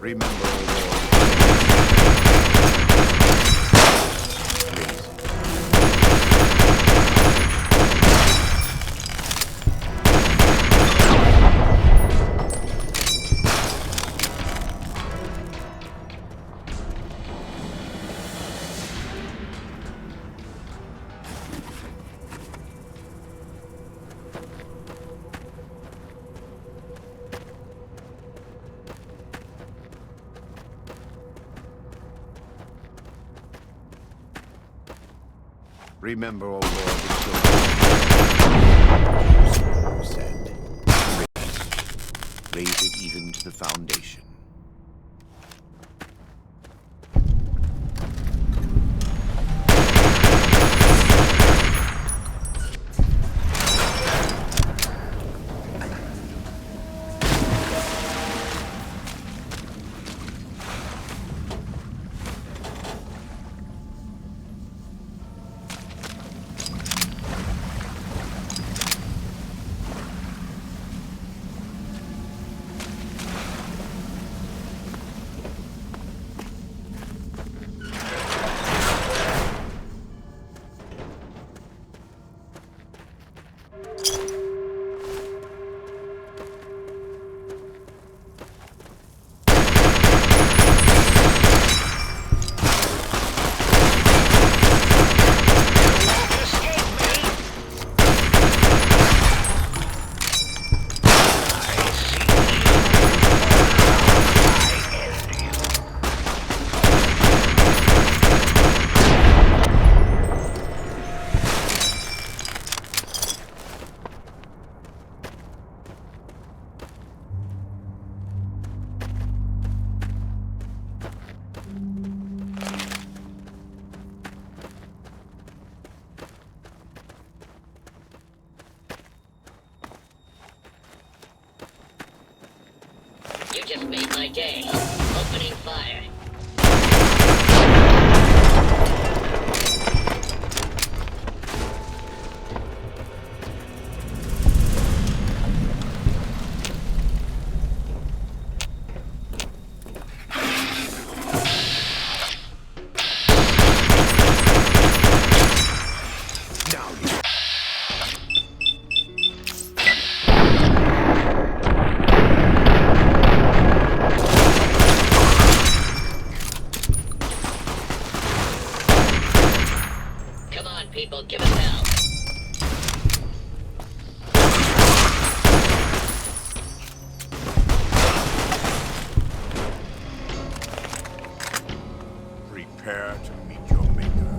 [SPEAKER 3] Remember, Lord. Please. Remember, O Lord, the children you said. Raise it even to the foundation.
[SPEAKER 9] You just made my day. Opening fire. People, give it hell.
[SPEAKER 3] Prepare to meet your maker.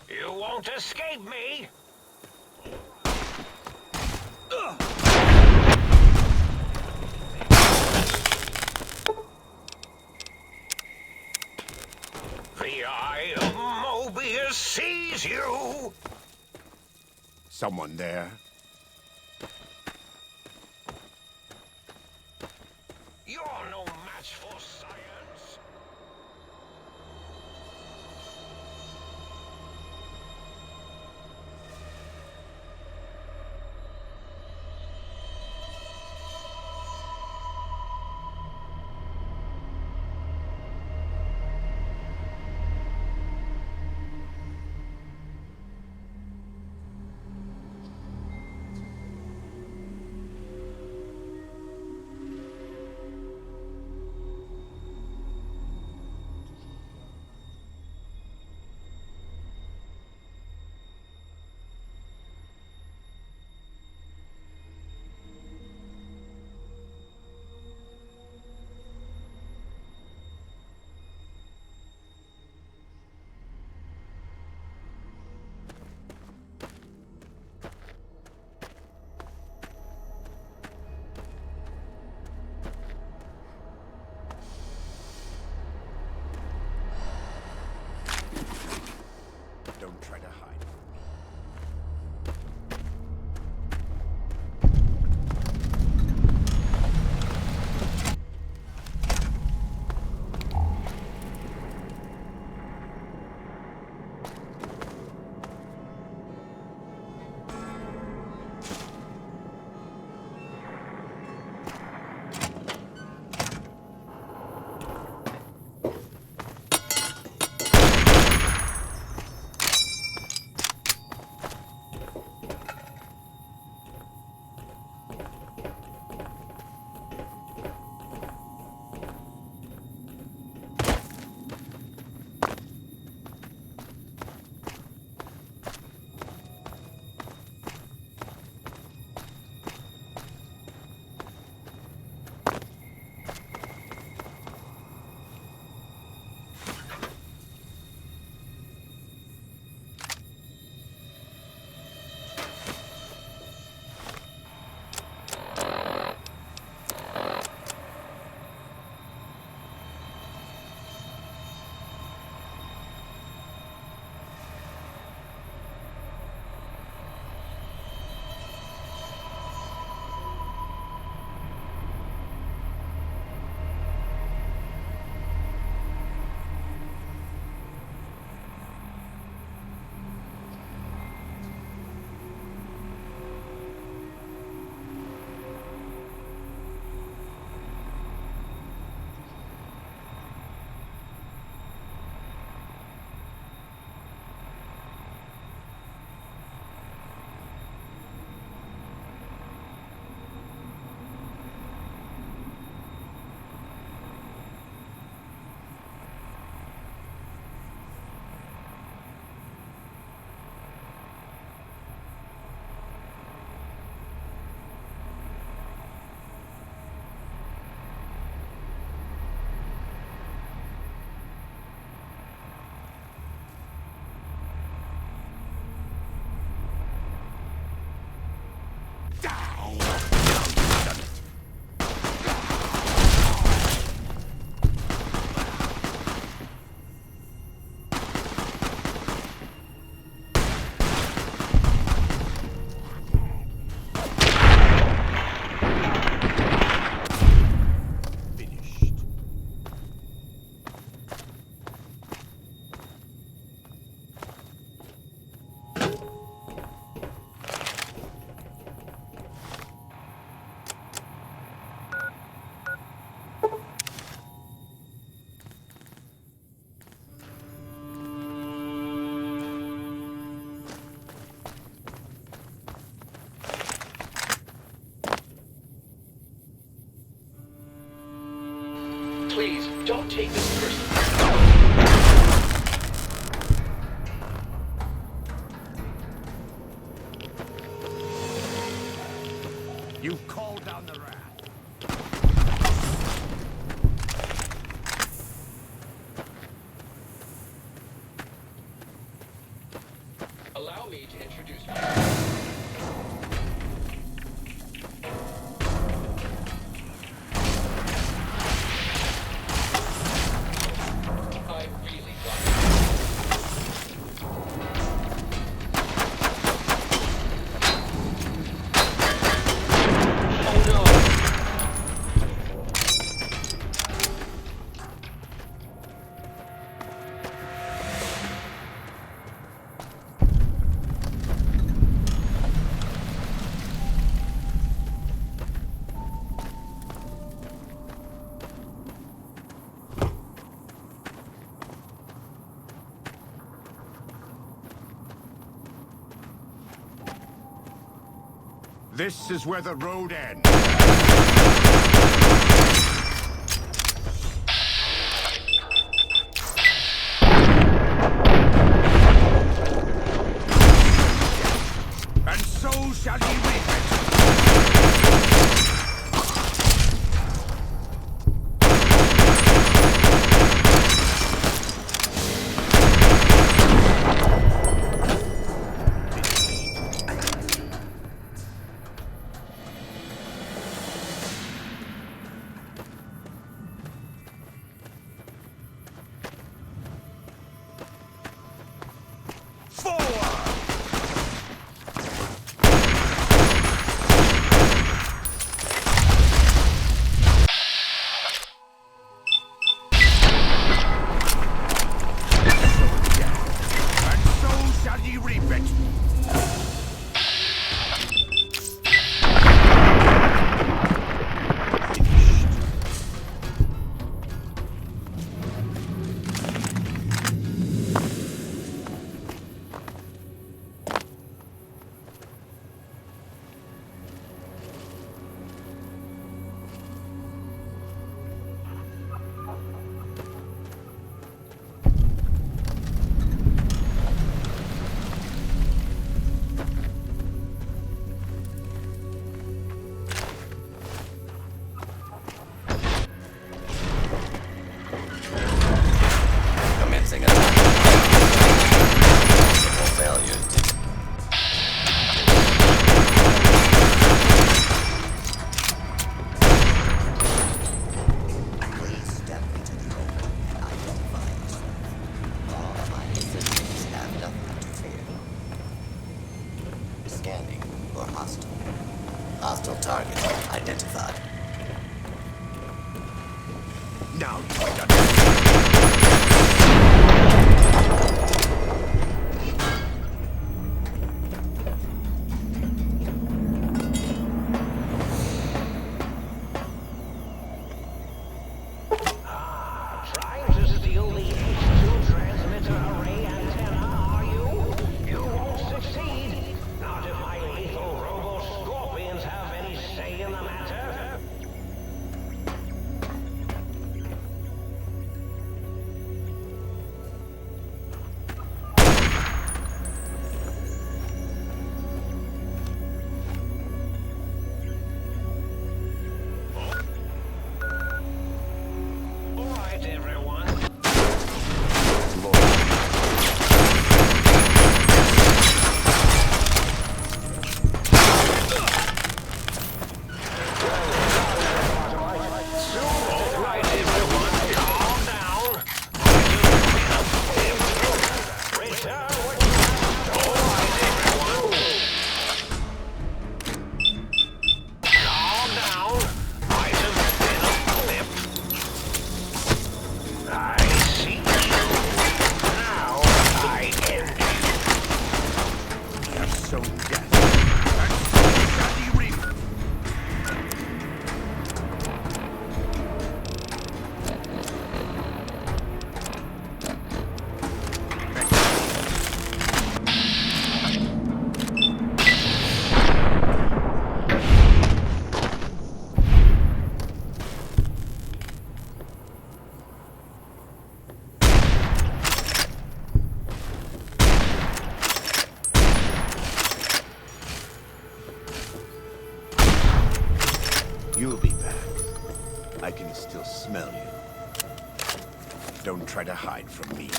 [SPEAKER 2] You won't escape me! The Eye of Mobius sees you!
[SPEAKER 3] Someone there?
[SPEAKER 2] You're no match for science!
[SPEAKER 10] Please, don't take this personally.
[SPEAKER 3] You've called down the wrath.
[SPEAKER 10] Allow me to introduce myself. I really got Oh no!
[SPEAKER 3] This is where the road ends. And so shall ye reap it.
[SPEAKER 11] Hostile target identified.
[SPEAKER 3] Now
[SPEAKER 2] Trying to steal the H2 transmitter array antenna, are you? You won't succeed. Not if my lethal robo-scorpions have any say in the matter.
[SPEAKER 3] I can still smell you. Don't try to hide from me.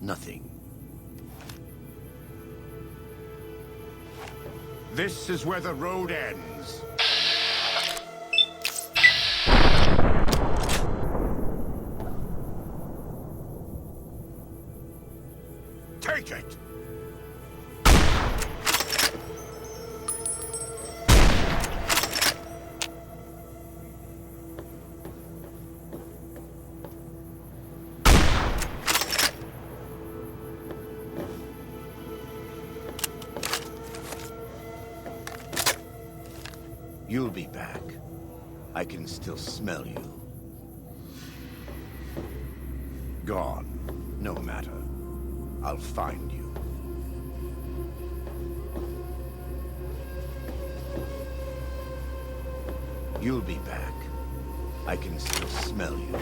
[SPEAKER 3] Nothing. This is where the road ends. Take it! You'll be back. I can still smell you. Gone. No matter. I'll find you. You'll be back. I can still smell you.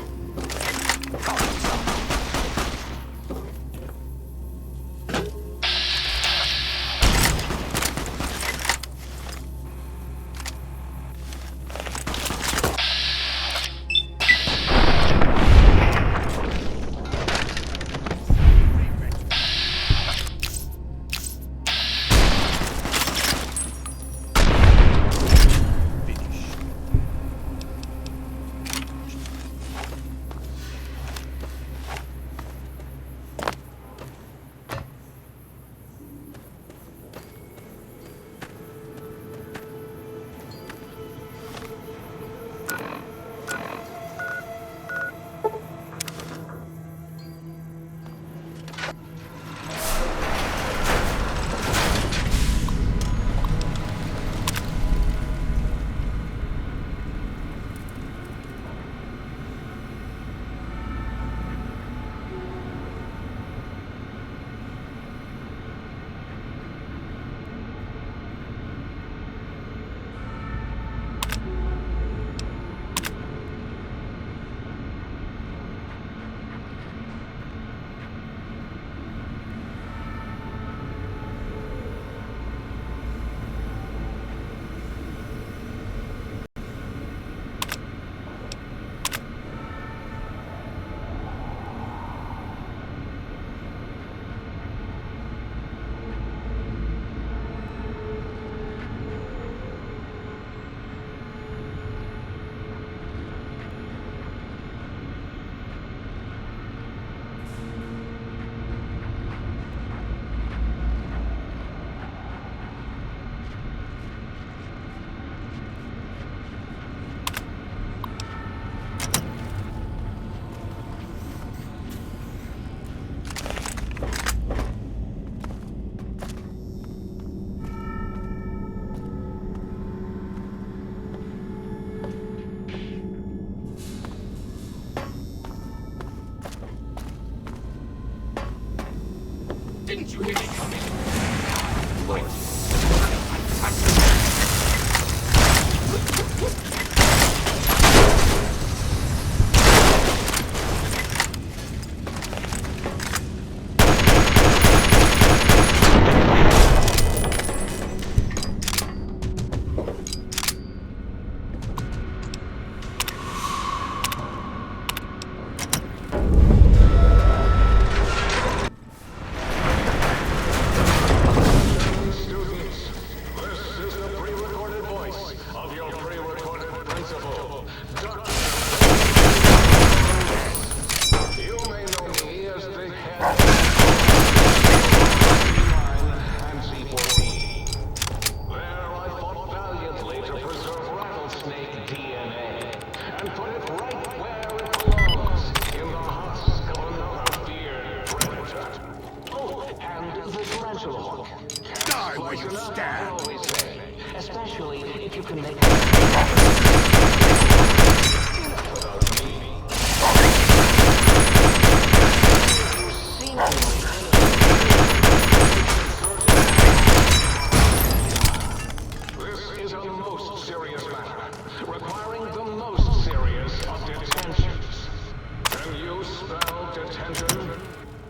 [SPEAKER 10] Didn't you hear me coming? Lord.
[SPEAKER 3] Die where you stand!
[SPEAKER 10] Especially if you can make
[SPEAKER 4] This is a most serious matter, requiring the most serious of detentions. Can you spell detention?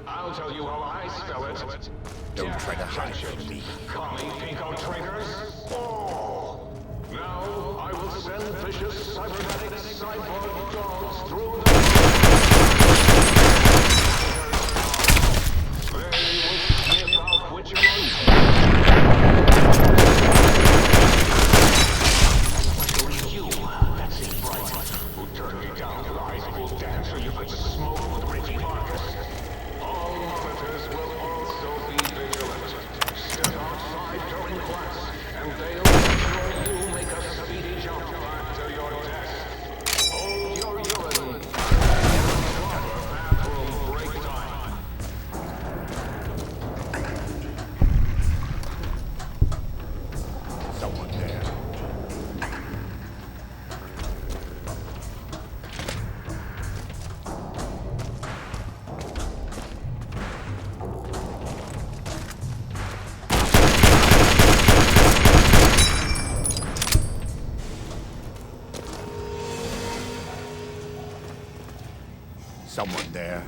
[SPEAKER 4] I'll tell you how I spell it.
[SPEAKER 3] Don't try to hide from me.
[SPEAKER 4] Call me Pico Traitors. Oh! Now I will send vicious cybernetic cyborg dogs through the... They will sniff out which among especially you, Betsy Bright, who turned me down to the high school dance so you could smoke with Reggie Marcus. All monitors will also be vigilant. Step outside during class, and they'll make sure you make a speedy jump back to your desk. Hold your urine. Proper bathroom break time.
[SPEAKER 3] Someone there. Someone there.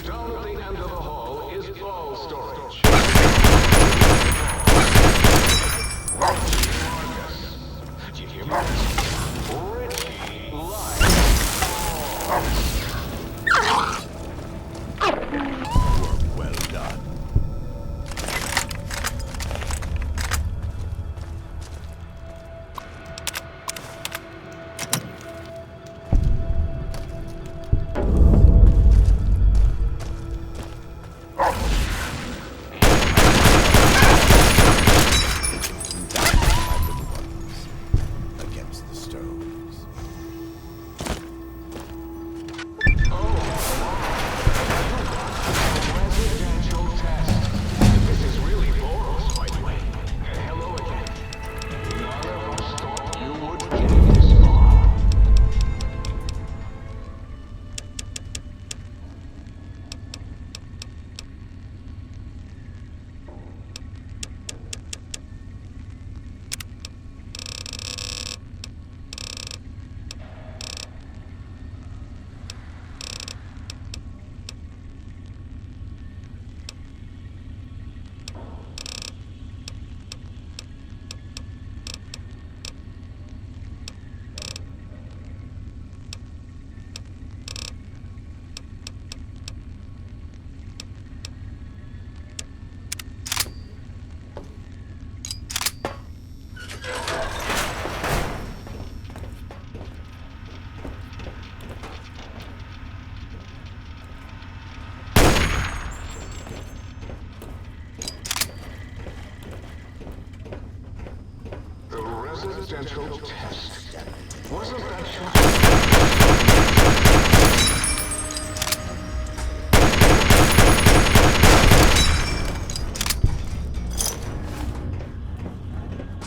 [SPEAKER 4] Down at the end of the hall is ball storage. Marcus. Jimmy Marcus. Richie Light.
[SPEAKER 3] Well done. Against the stoves.
[SPEAKER 4] Residential test. This is really Boros, by the way. Hello again. None of us thought you would get this far. The residential test. Wasn't that shocking?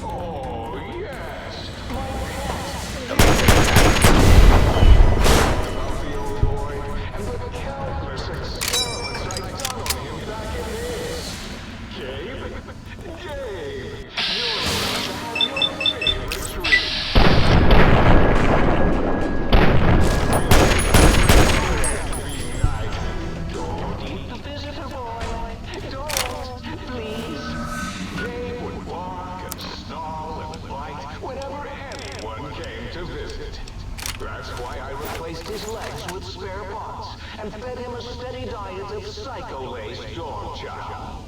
[SPEAKER 4] Oh, yes. About the old boy and the countless experiments I've done on him back in his. Gabe? Gabe! You're about to have your favorite treat. Be nice. Don't eat the visitor boy. Don't, please. Gabe would bark and snarl and bite whenever anyone came to visit. That's why I replaced his legs with spare parts and fed him a steady diet of psycho-laced dog chow.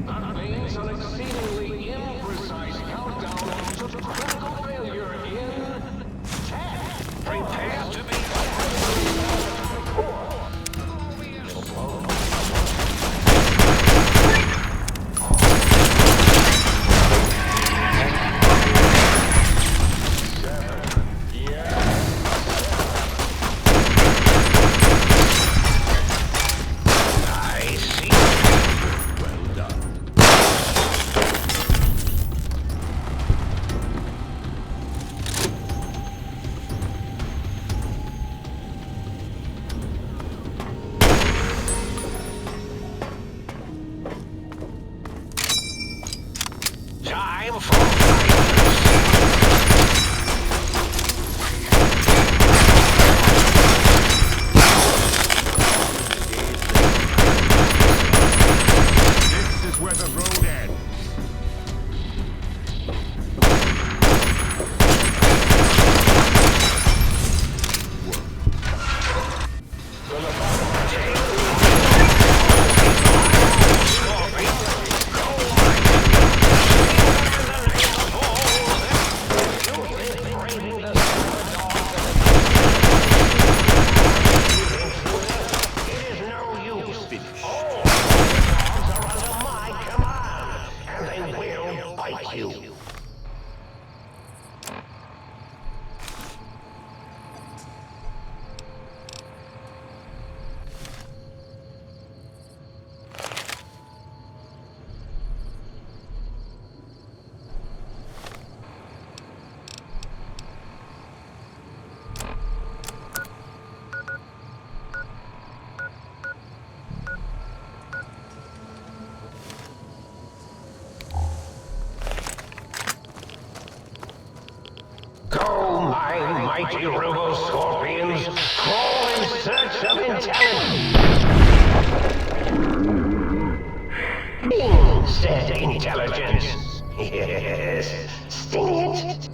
[SPEAKER 10] That means an exceedingly imprecise countdown to critical failure in 10. Prepare to be
[SPEAKER 2] Time for violence.
[SPEAKER 3] This is where the road ends.
[SPEAKER 2] Go, my mighty robo-scorpions, crawl in search of intelligence. Bing said intelligence. Yes, sting it.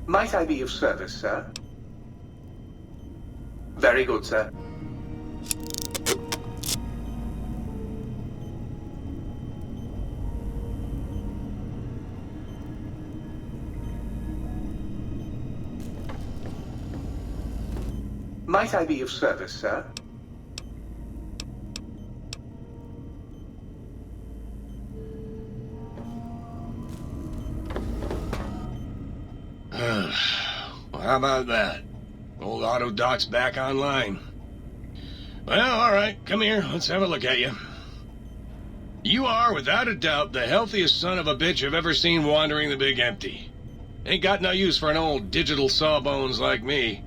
[SPEAKER 8] Might I be of service, sir? Very good, sir. Might I be of service, sir?
[SPEAKER 4] Well, how about that? Old Autodoc's back online. Well, alright, come here, let's have a look at you. You are, without a doubt, the healthiest son of a bitch I've ever seen wandering the big empty. Ain't got no use for an old digital sawbones like me.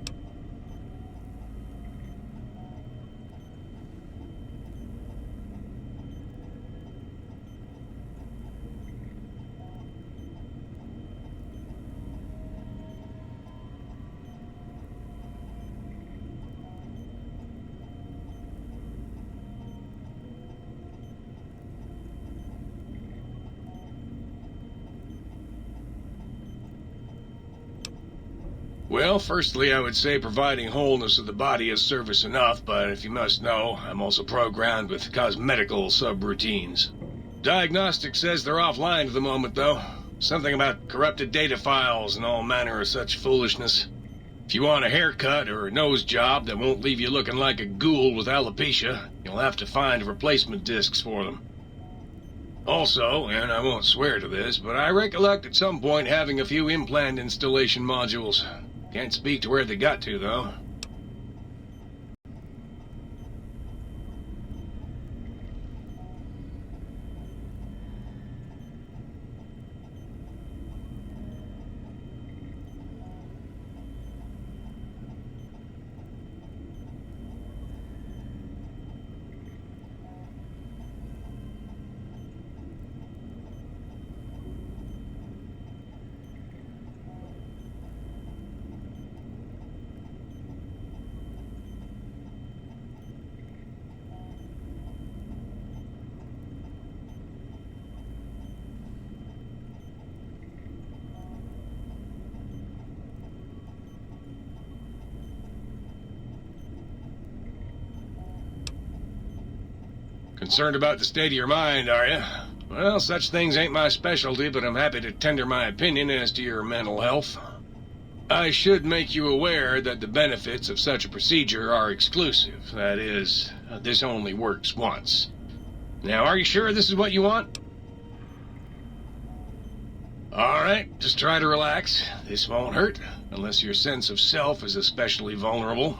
[SPEAKER 4] Well, firstly, I would say providing wholeness of the body is service enough, but if you must know, I'm also programmed with cosmetical subroutines. Diagnostics says they're offline at the moment, though. Something about corrupted data files and all manner of such foolishness. If you want a haircut or a nose job that won't leave you looking like a ghoul with alopecia, you'll have to find replacement discs for them. Also, and I won't swear to this, but I recollect at some point having a few implant installation modules. Can't speak to where they got to, though.
[SPEAKER 12] Concerned about the state of your mind, are you? Well, such things ain't my specialty, but I'm happy to tender my opinion as to your mental health. I should make you aware that the benefits of such a procedure are exclusive. That is, this only works once. Now, are you sure this is what you want? Alright, just try to relax. This won't hurt, unless your sense of self is especially vulnerable.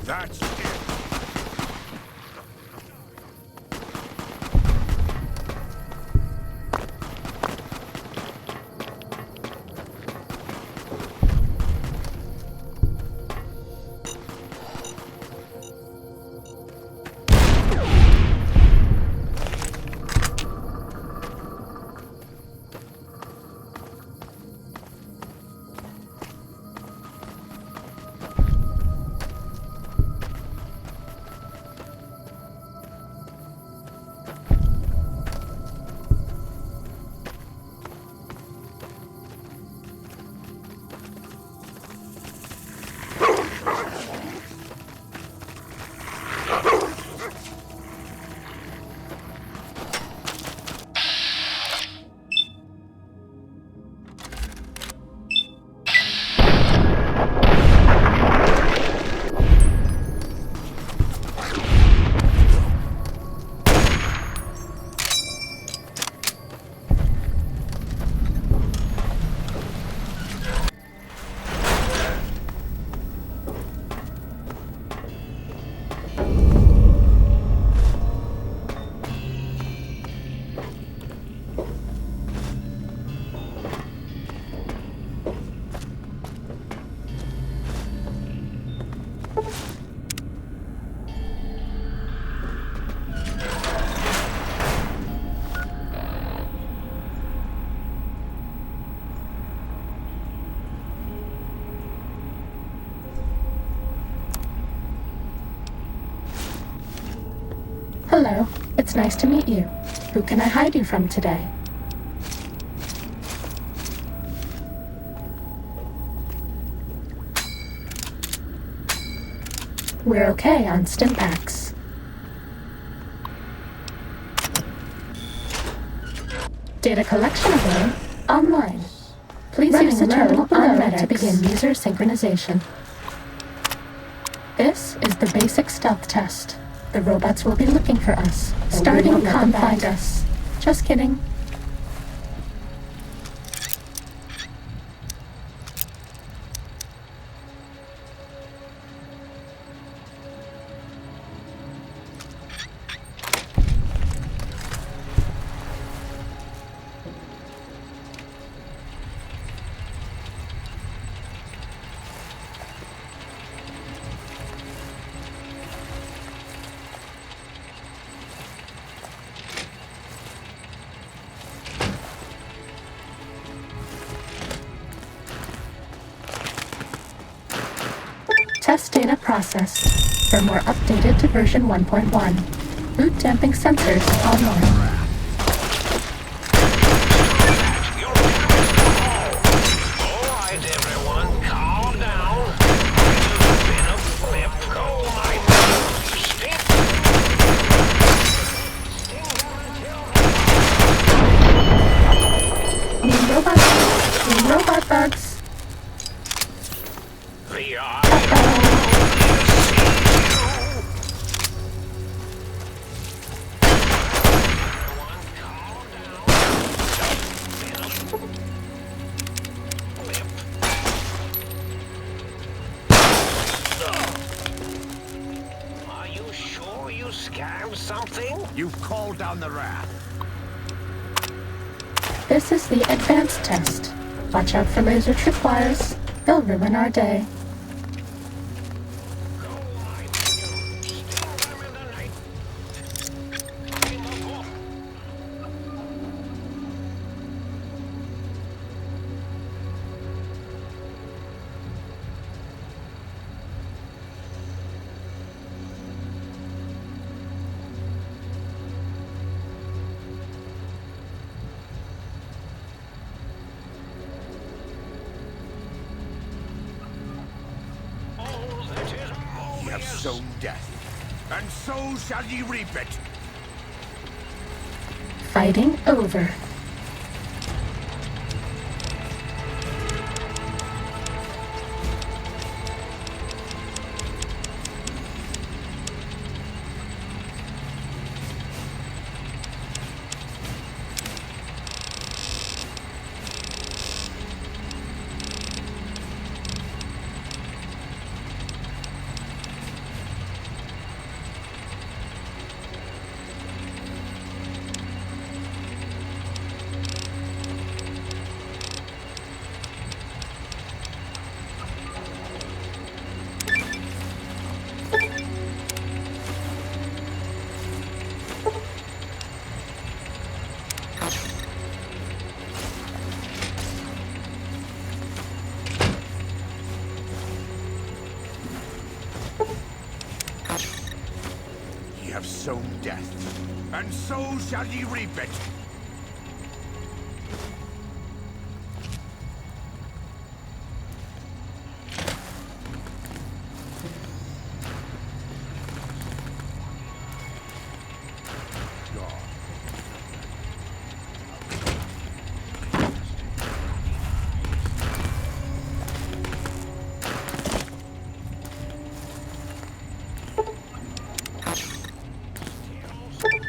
[SPEAKER 3] That's it.
[SPEAKER 13] Hello, it's nice to meet you. Who can I hide you from today? We're okay on Stimpaks. Data collection available online. Please use the terminal below to begin user synchronization. This is the basic stealth test. The robots will be looking for us, starting to find us. Just kidding. Test data processed. Firmware updated to version 1.1. Boot damping sensors online.
[SPEAKER 4] Alright, everyone, calm down. I've been a flip. Go, my step.
[SPEAKER 5] something?
[SPEAKER 3] You've called down the wrath.
[SPEAKER 13] This is the advanced test. Watch out for laser tripwires. They'll ruin our day.
[SPEAKER 3] Ye have sown death, and so shall ye reap it.
[SPEAKER 13] Fighting over.
[SPEAKER 3] Ye have sown death, and so shall ye reap it.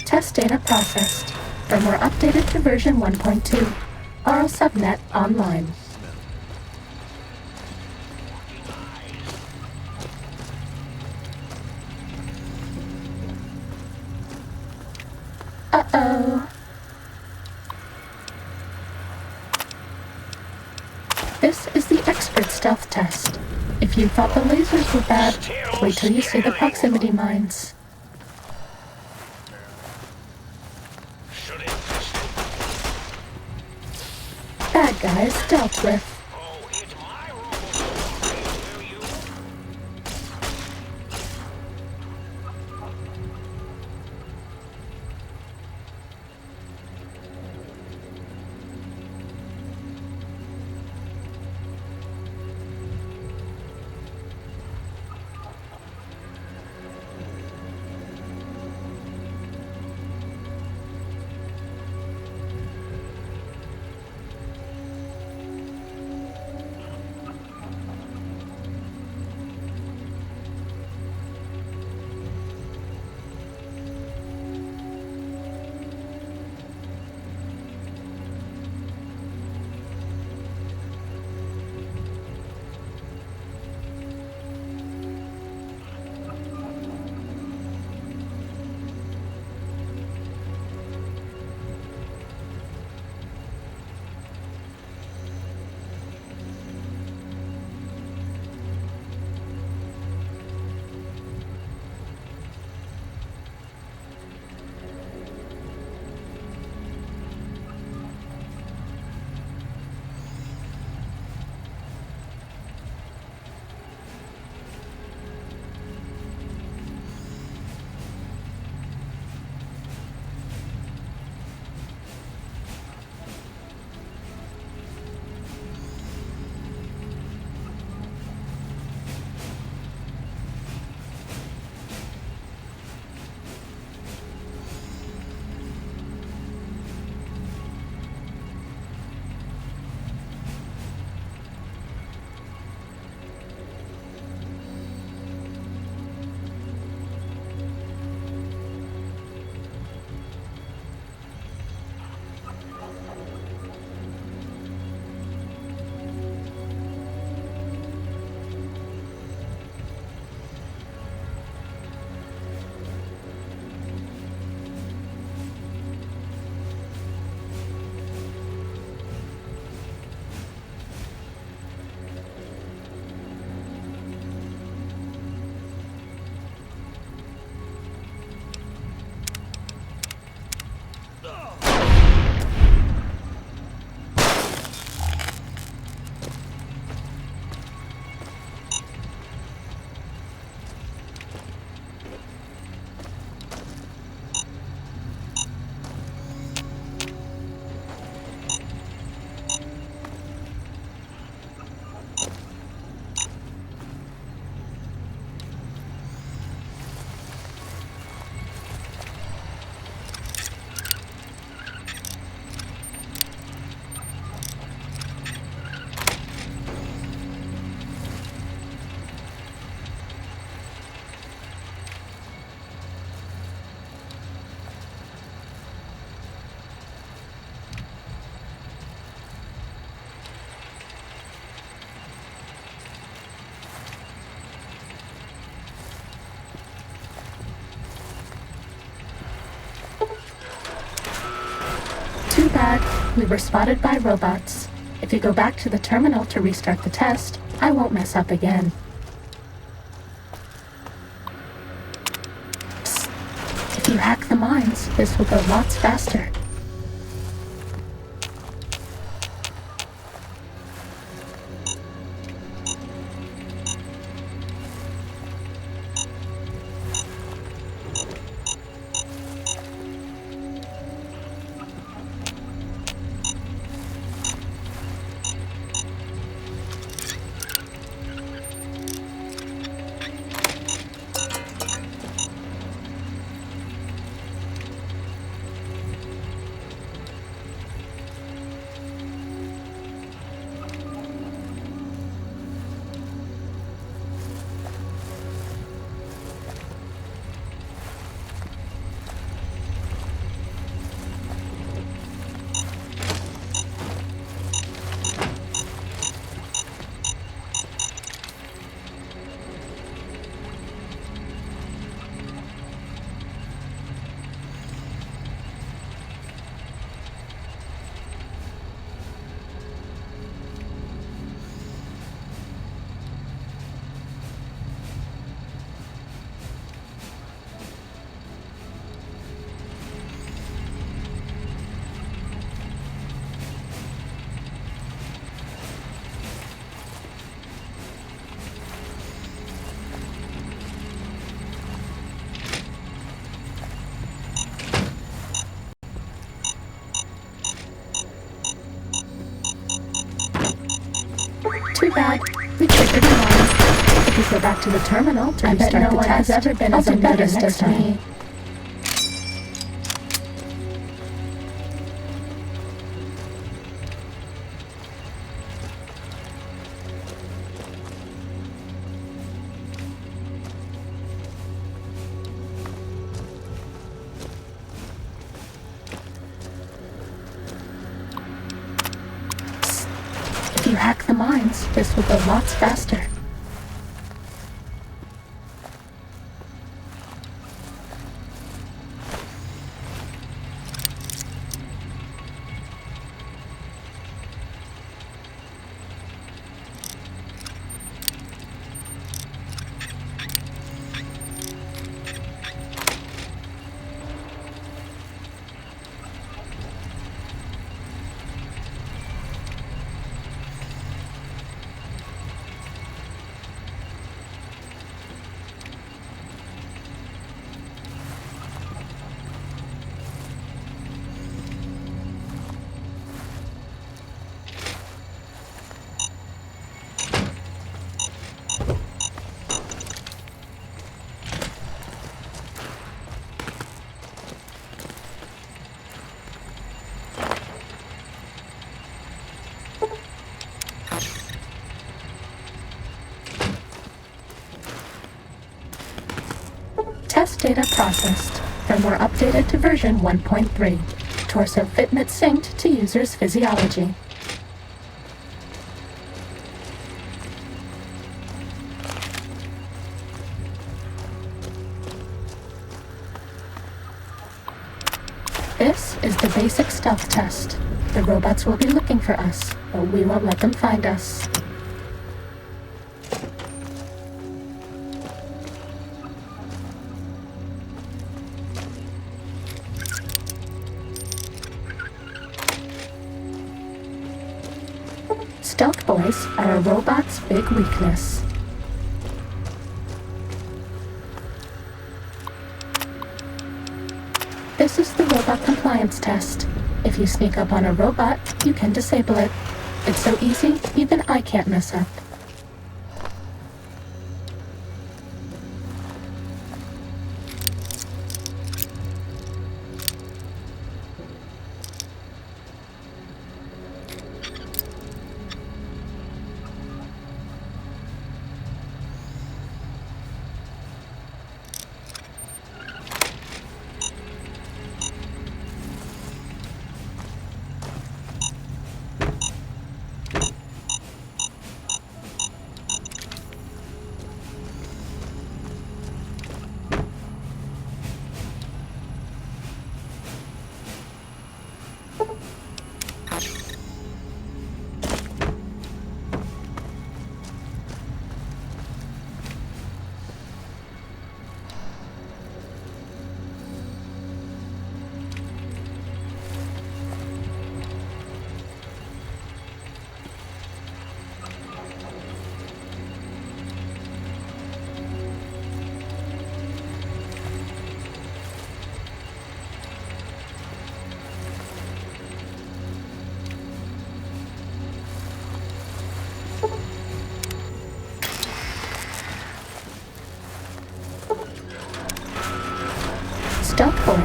[SPEAKER 13] Test data processed. Firmware updated to version 1.2. RL subnet online. Uh-oh. This is the expert stealth test. If you thought the lasers were bad, wait till you see the proximity mines. Bad guys dealt with. Too bad. We were spotted by robots. If you go back to the terminal to restart the test, I won't mess up again. Psst. If you hack the mines, this will go lots faster. Too bad. We triggered a mine. If you go back to the terminal to restart the test, has ever been as embarrassed as me. If you hack the mines, this will go lots faster. Test data processed. Firmware updated to version 1.3. Torso fitment synced to user's physiology. This is the basic stealth test. The robots will be looking for us, but we won't let them find us. Stealth boys are a robot's big weakness. This is the robot compliance test. If you sneak up on a robot, you can disable it. It's so easy, even I can't mess up.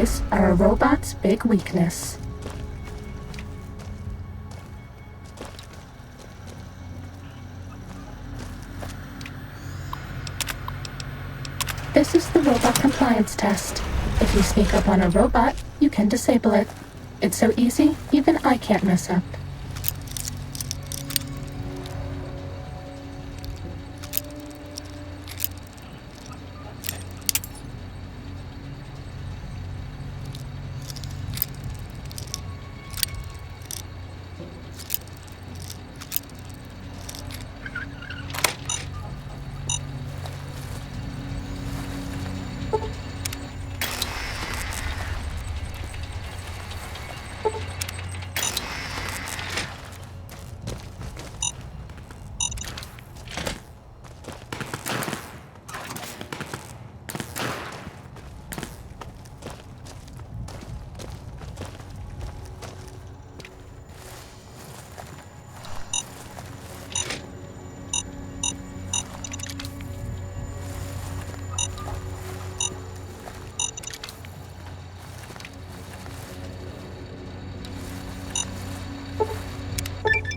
[SPEAKER 13] alloys are a robot's big weakness. This is the robot compliance test. If you sneak up on a robot, you can disable it. It's so easy, even I can't mess up.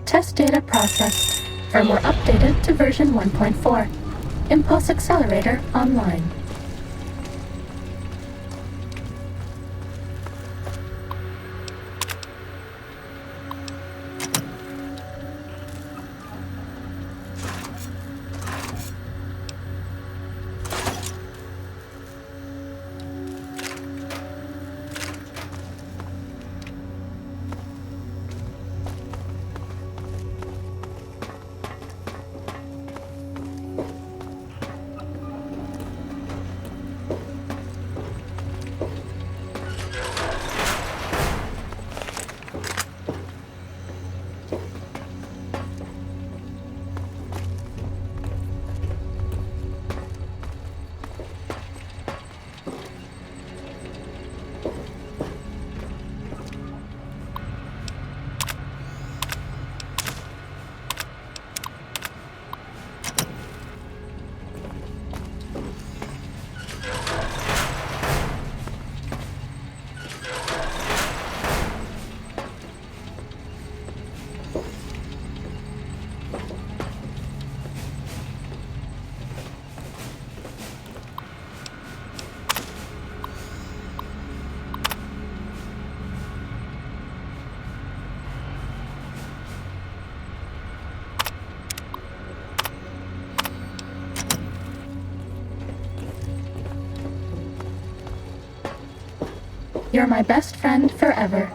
[SPEAKER 13] Test data processed. Firmware updated to version 1.4. Impulse Accelerator online. You're my best friend forever.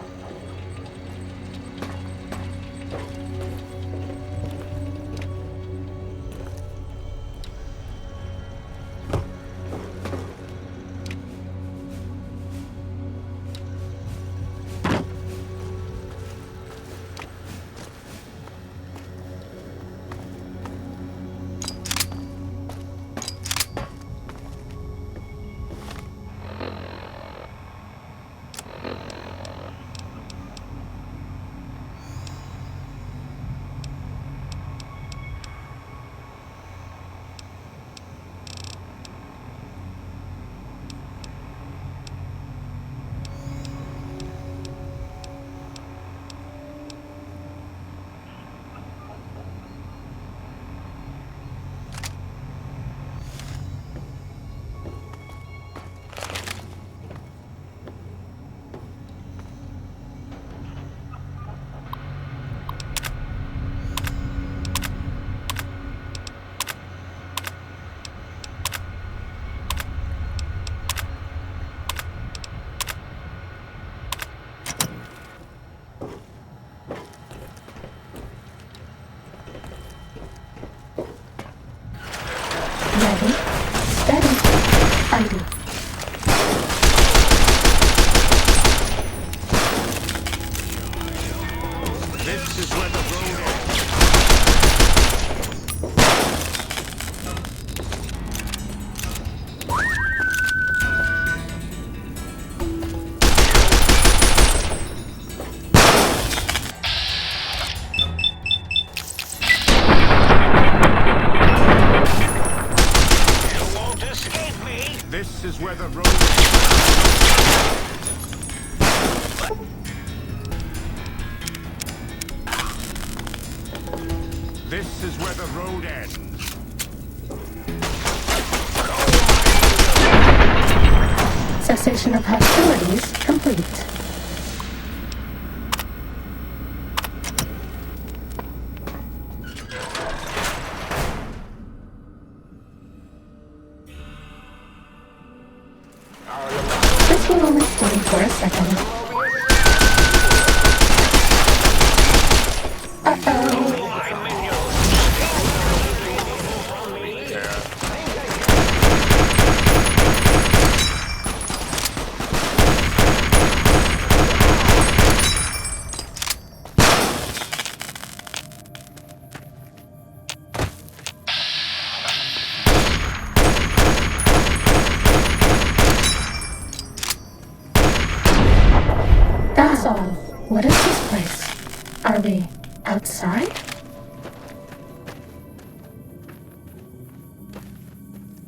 [SPEAKER 13] Ready, steady, fighting.
[SPEAKER 3] This is where the road ends. This is where the road ends. where the road ends.
[SPEAKER 13] Cessation of hostilities complete. This will only stay for a second. That's all. What is this place? Are we outside?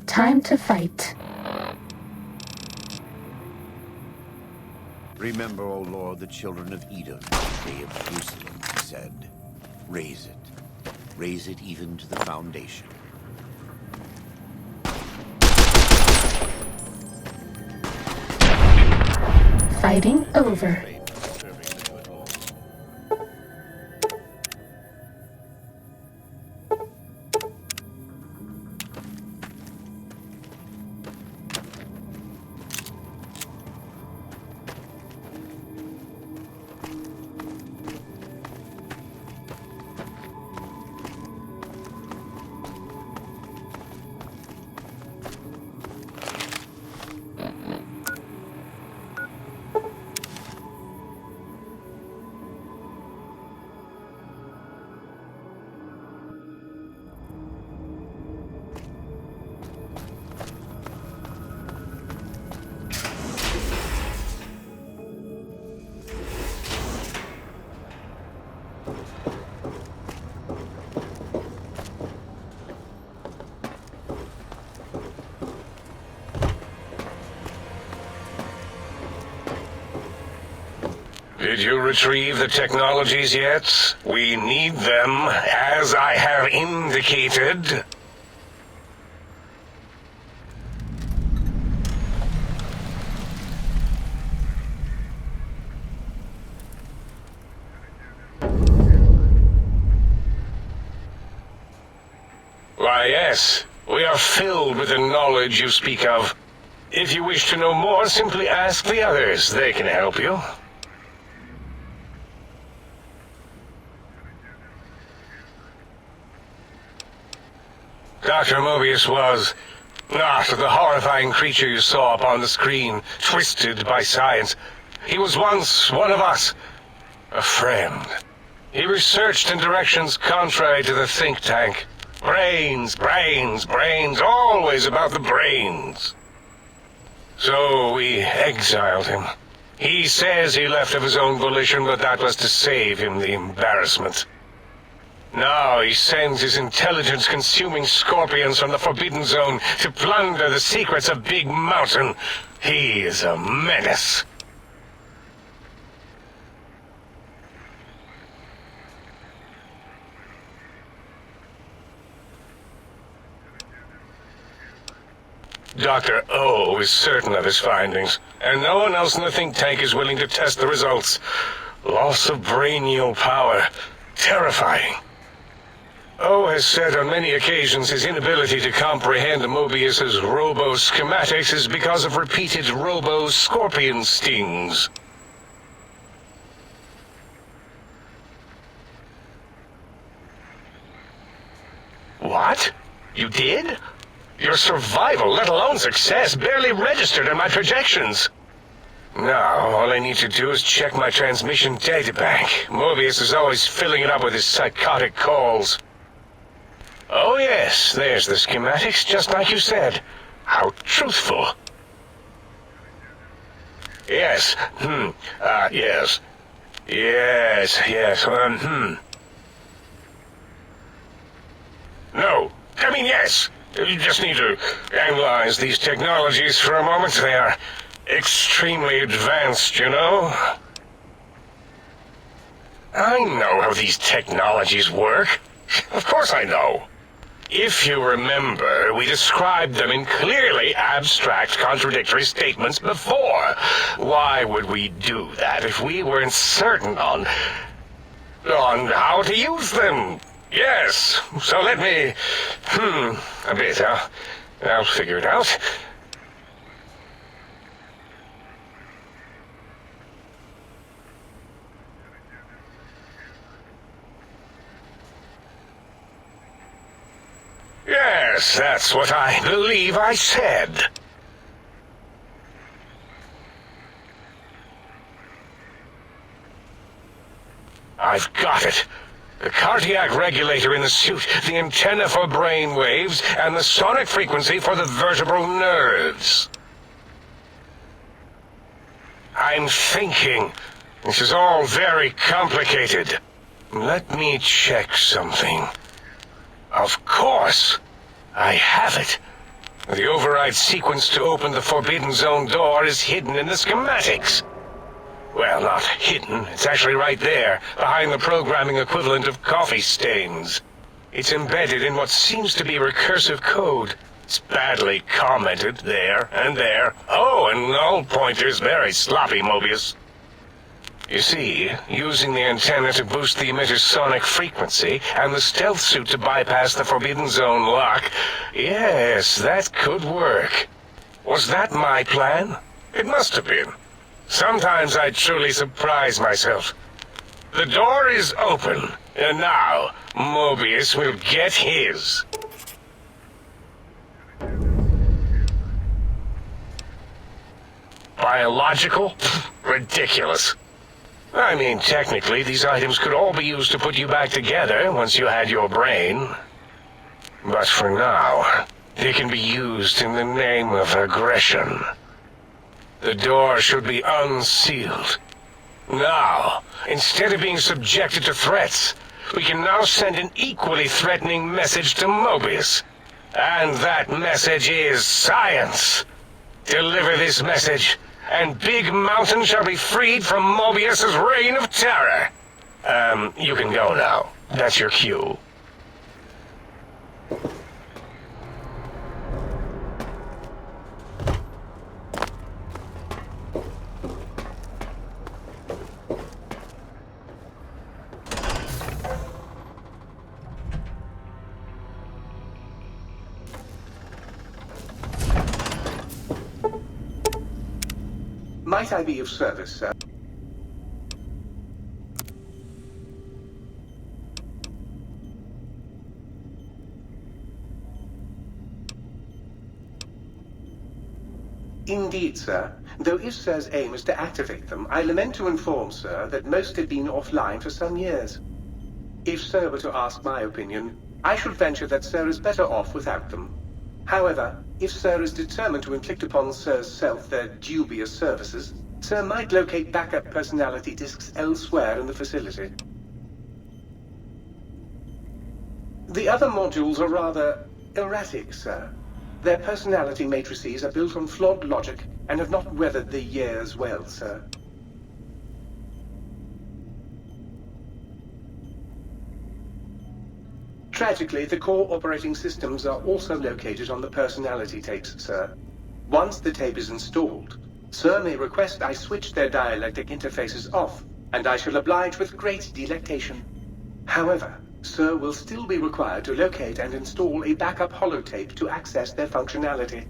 [SPEAKER 13] Time to fight.
[SPEAKER 3] Remember, O Lord, the children of Edom, they of Jerusalem said, raise it. Raise it even to the foundation.
[SPEAKER 13] Fighting over.
[SPEAKER 4] Did you retrieve the technologies yet? We need them, as I have indicated. Why, yes. We are filled with the knowledge you speak of. If you wish to know more, simply ask the others. They can help you. Dr. Mobius was not the horrifying creature you saw upon the screen, twisted by science. He was once one of us, a friend. He researched in directions contrary to the think tank. Brains, brains, brains, always about the brains. So we exiled him. He says he left of his own volition, but that was to save him the embarrassment. Now he sends his intelligence-consuming scorpions from the Forbidden Zone to plunder the secrets of Big Mountain. He is a menace. Dr. O is certain of his findings, and no one else in the think tank is willing to test the results. Loss of brainial power. Terrifying. O has said on many occasions his inability to comprehend Mobius's robo-schematics is because of repeated robo-scorpion stings. What? You did? Your survival, let alone success, barely registered in my projections. Now, all I need to do is check my transmission databank. Mobius is always filling it up with his psychotic calls. Oh yes, there's the schematics, just like you said. How truthful. Yes, yes. Yes, No, I mean yes. You just need to analyze these technologies for a moment. They are extremely advanced, you know. I know how these technologies work. Of course I know. If you remember, we described them in clearly abstract, contradictory statements before. Why would we do that if we weren't certain on how to use them? Yes, so let me... a bit, huh? I'll figure it out. Yes, that's what I believe I said. I've got it. The cardiac regulator in the suit, the antenna for brain waves, and the sonic frequency for the vertebral nerves. I'm thinking. This is all very complicated. Let me check something. Of course, I have it. The override sequence to open the Forbidden Zone door is hidden in the schematics. Well, not hidden. It's actually right there, behind the programming equivalent of coffee stains. It's embedded in what seems to be recursive code. It's badly commented there and there. Oh, and null pointers very sloppy, Mobius. You see, using the antenna to boost the emitter's sonic frequency, and the stealth suit to bypass the Forbidden Zone lock, yes, that could work. Was that my plan? It must have been. Sometimes I truly surprise myself. The door is open, and now Mobius will get his. Biological? Ridiculous. I mean, technically, these items could all be used to put you back together once you had your brain. But for now, they can be used in the name of aggression. The door should be unsealed. Now, instead of being subjected to threats, we can now send an equally threatening message to Mobius. And that message is science. Deliver this message, and Big Mountain shall be freed from Mobius's reign of terror. You can go now. That's your cue.
[SPEAKER 8] Might I be of service, sir? Indeed, sir. Though if Sir's aim is to activate them, I lament to inform Sir that most had been offline for some years. If Sir were to ask my opinion, I should venture that Sir is better off without them. However, if Sir is determined to inflict upon Sir's self their dubious services, Sir might locate backup personality disks elsewhere in the facility. The other modules are rather erratic, Sir. Their personality matrices are built on flawed logic and have not weathered the years well, Sir. Tragically, the core operating systems are also located on the personality tapes, Sir. Once the tape is installed, Sir may request I switch their dialectic interfaces off, and I shall oblige with great delectation. However, Sir will still be required to locate and install a backup holotape to access their functionality.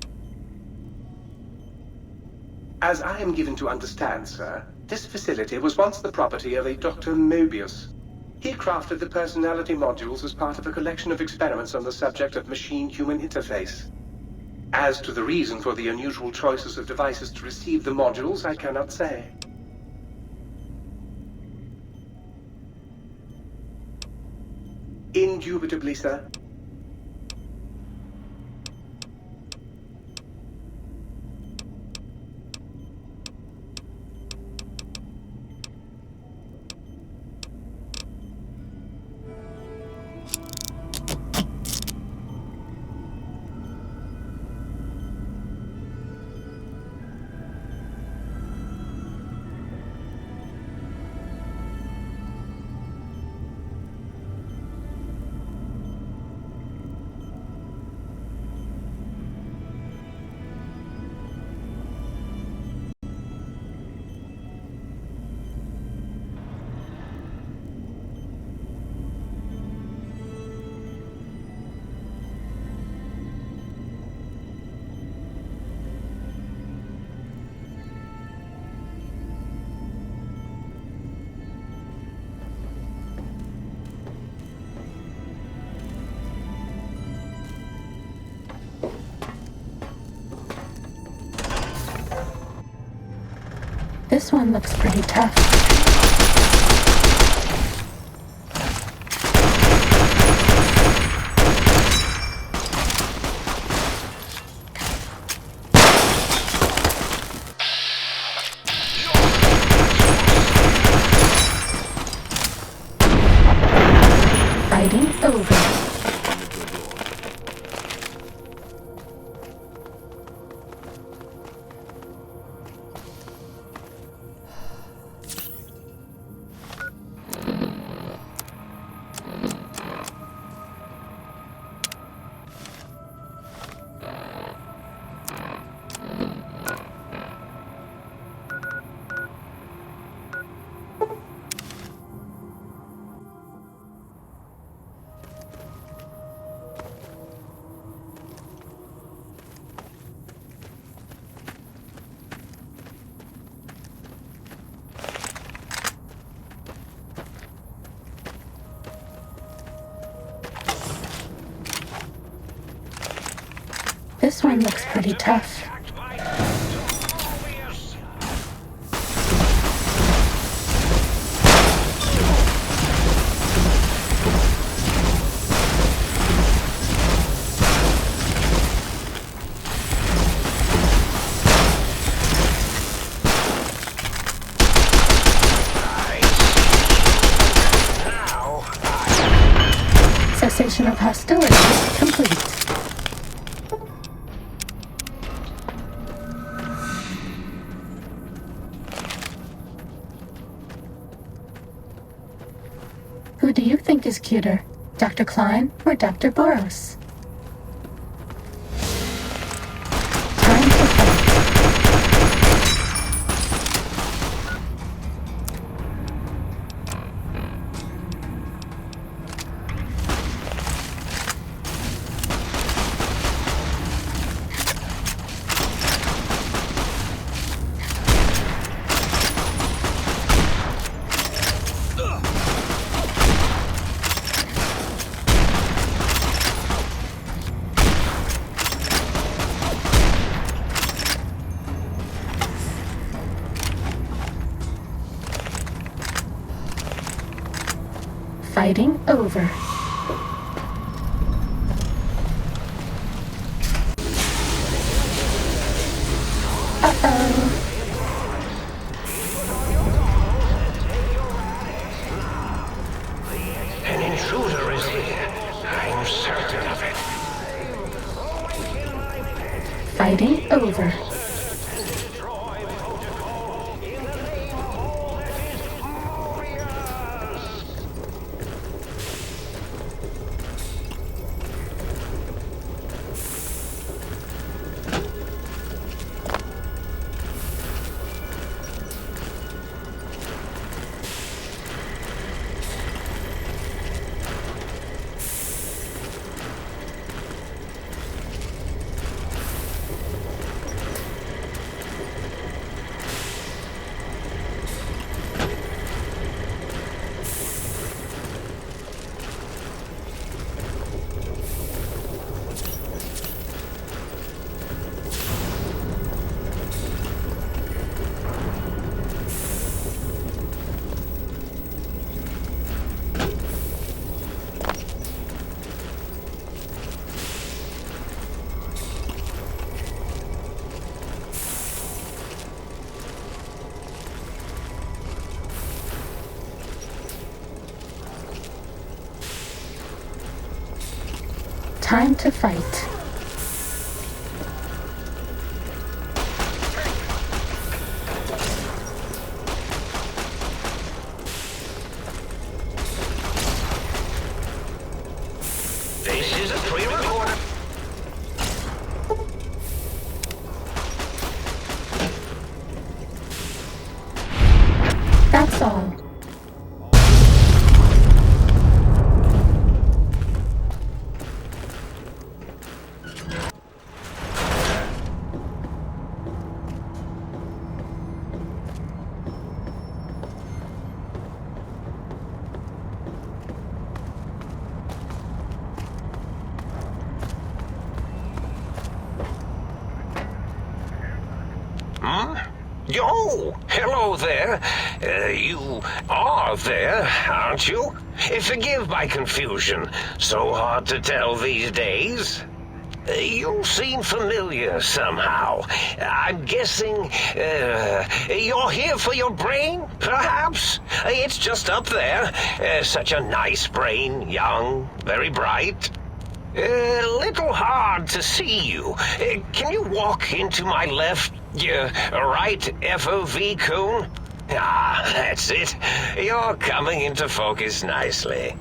[SPEAKER 8] As I am given to understand, Sir, this facility was once the property of a Dr. Mobius. He crafted the personality modules as part of a collection of experiments on the subject of machine-human interface. As to the reason for the unusual choices of devices to receive the modules, I cannot say. Indubitably, sir.
[SPEAKER 13] This one looks pretty tough. Fighting over. This one looks pretty tough. Cessation of hostilities complete. Who do you think is cuter, Dr. Klein or Dr. Boros? Time to fight. Fighting over. Uh-oh.
[SPEAKER 4] An intruder is here. I'm certain of it.
[SPEAKER 13] Fighting over. Time to fight.
[SPEAKER 4] This is a pre-recorder.
[SPEAKER 13] That's all.
[SPEAKER 4] Huh? Yo!
[SPEAKER 2] Hello there. You are there, aren't you? Forgive my confusion. So hard to tell these days. You seem familiar somehow. I'm guessing, you're here for your brain, perhaps? It's just up there. Such a nice brain, young, very bright. Little hard to see you. Can you walk into my left, right FOV cone? Ah, that's it. You're coming into focus nicely.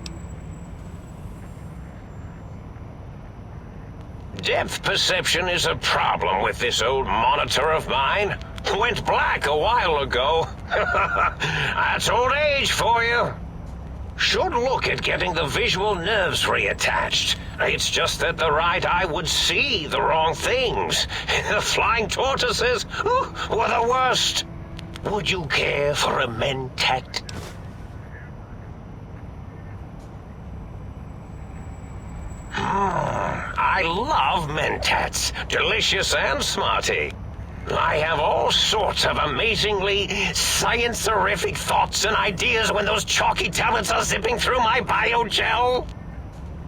[SPEAKER 2] Depth perception is a problem with this old monitor of mine. Went black a while ago. That's old age for you. Should look at getting the visual nerves reattached. It's just that the right eye would see the wrong things. The flying tortoises were the worst. Would you care for a mentat? I love mentats. Delicious and smarty. I have all sorts of amazingly science-terrific thoughts and ideas when those chalky tablets are zipping through my biogel.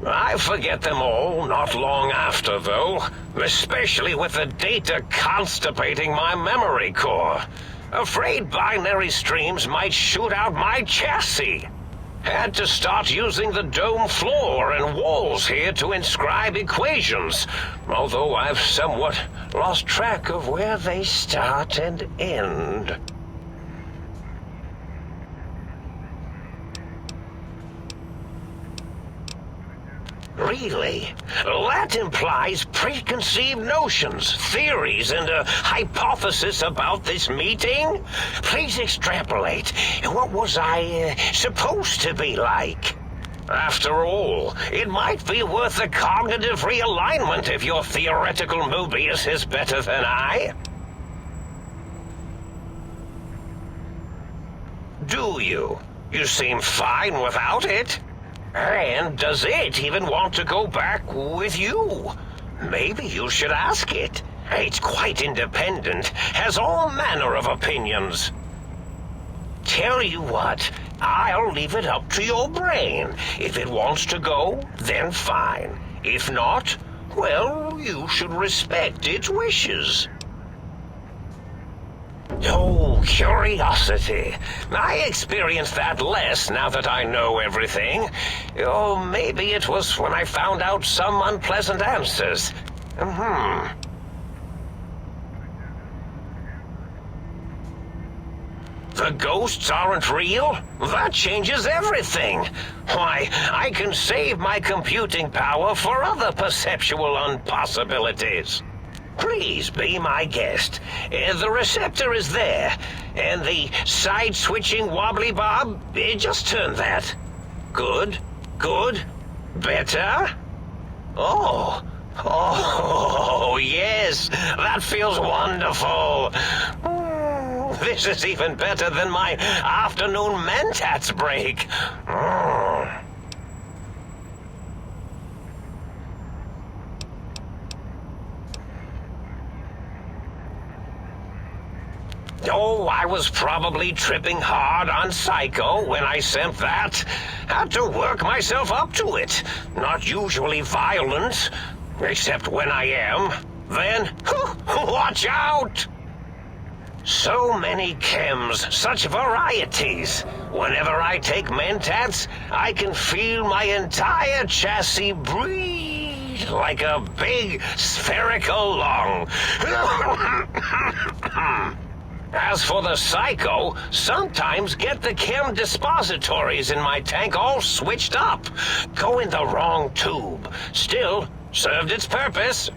[SPEAKER 2] I forget them all not long after, though, especially with the data constipating my memory core. Afraid binary streams might shoot out my chassis. Had to start using the dome floor and walls here to inscribe equations, although I've somewhat lost track of where they start and end. Really? That implies preconceived notions, theories, and a hypothesis about this meeting? Please extrapolate. What was I supposed to be like? After all, it might be worth a cognitive realignment if your theoretical Mobius is better than I. Do you? You seem fine without it. And does it even want to go back with you? Maybe you should ask it. It's quite independent, has all manner of opinions. Tell you what, I'll leave it up to your brain. If it wants to go, then fine. If not, well, you should respect its wishes. Oh, curiosity. I experience that less now that I know everything. Or maybe it was when I found out some unpleasant answers. The ghosts aren't real? That changes everything. Why, I can save my computing power for other perceptual impossibilities. Please be my guest. The receptor is there, and the side-switching wobbly bob, just turn that. Good, good, better. Oh, yes, that feels wonderful. This is even better than my afternoon mentats break. Oh, I was probably tripping hard on Psycho when I sent that. Had to work myself up to it. Not usually violent, except when I am. Then, watch out! So many chems, such varieties. Whenever I take mentats, I can feel my entire chassis breathe like a big spherical lung. As for the Psycho, sometimes get the chem dispositories in my tank all switched up. Go in the wrong tube. Still, served its purpose.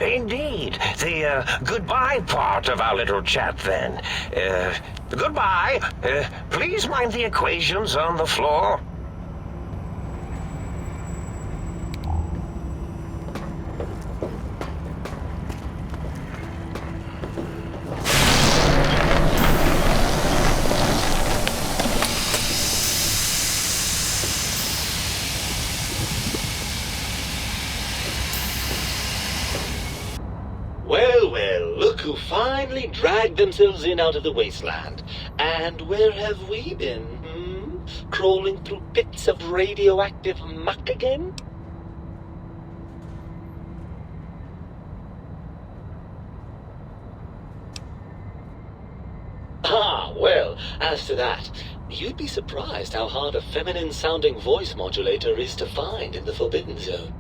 [SPEAKER 2] Indeed. The goodbye part of our little chat, then. Goodbye. Please mind the equations on the floor.
[SPEAKER 14] Well, well, look who finally dragged themselves in out of the wasteland. And where have we been, Crawling through pits of radioactive muck again? Ah, well, as to that, you'd be surprised how hard a feminine-sounding voice modulator is to find in the Forbidden Zone.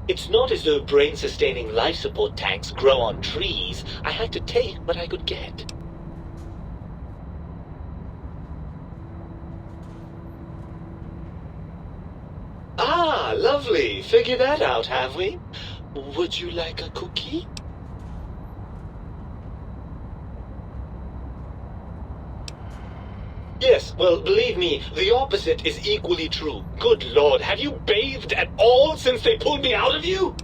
[SPEAKER 14] It's not as though brain-sustaining life support tanks grow on trees. I had to take what I could get. Ah, lovely. Figured that out, have we? Would you like a cookie? Yes, well, believe me, the opposite is equally true. Good Lord, have you bathed at all since they pulled me out of you?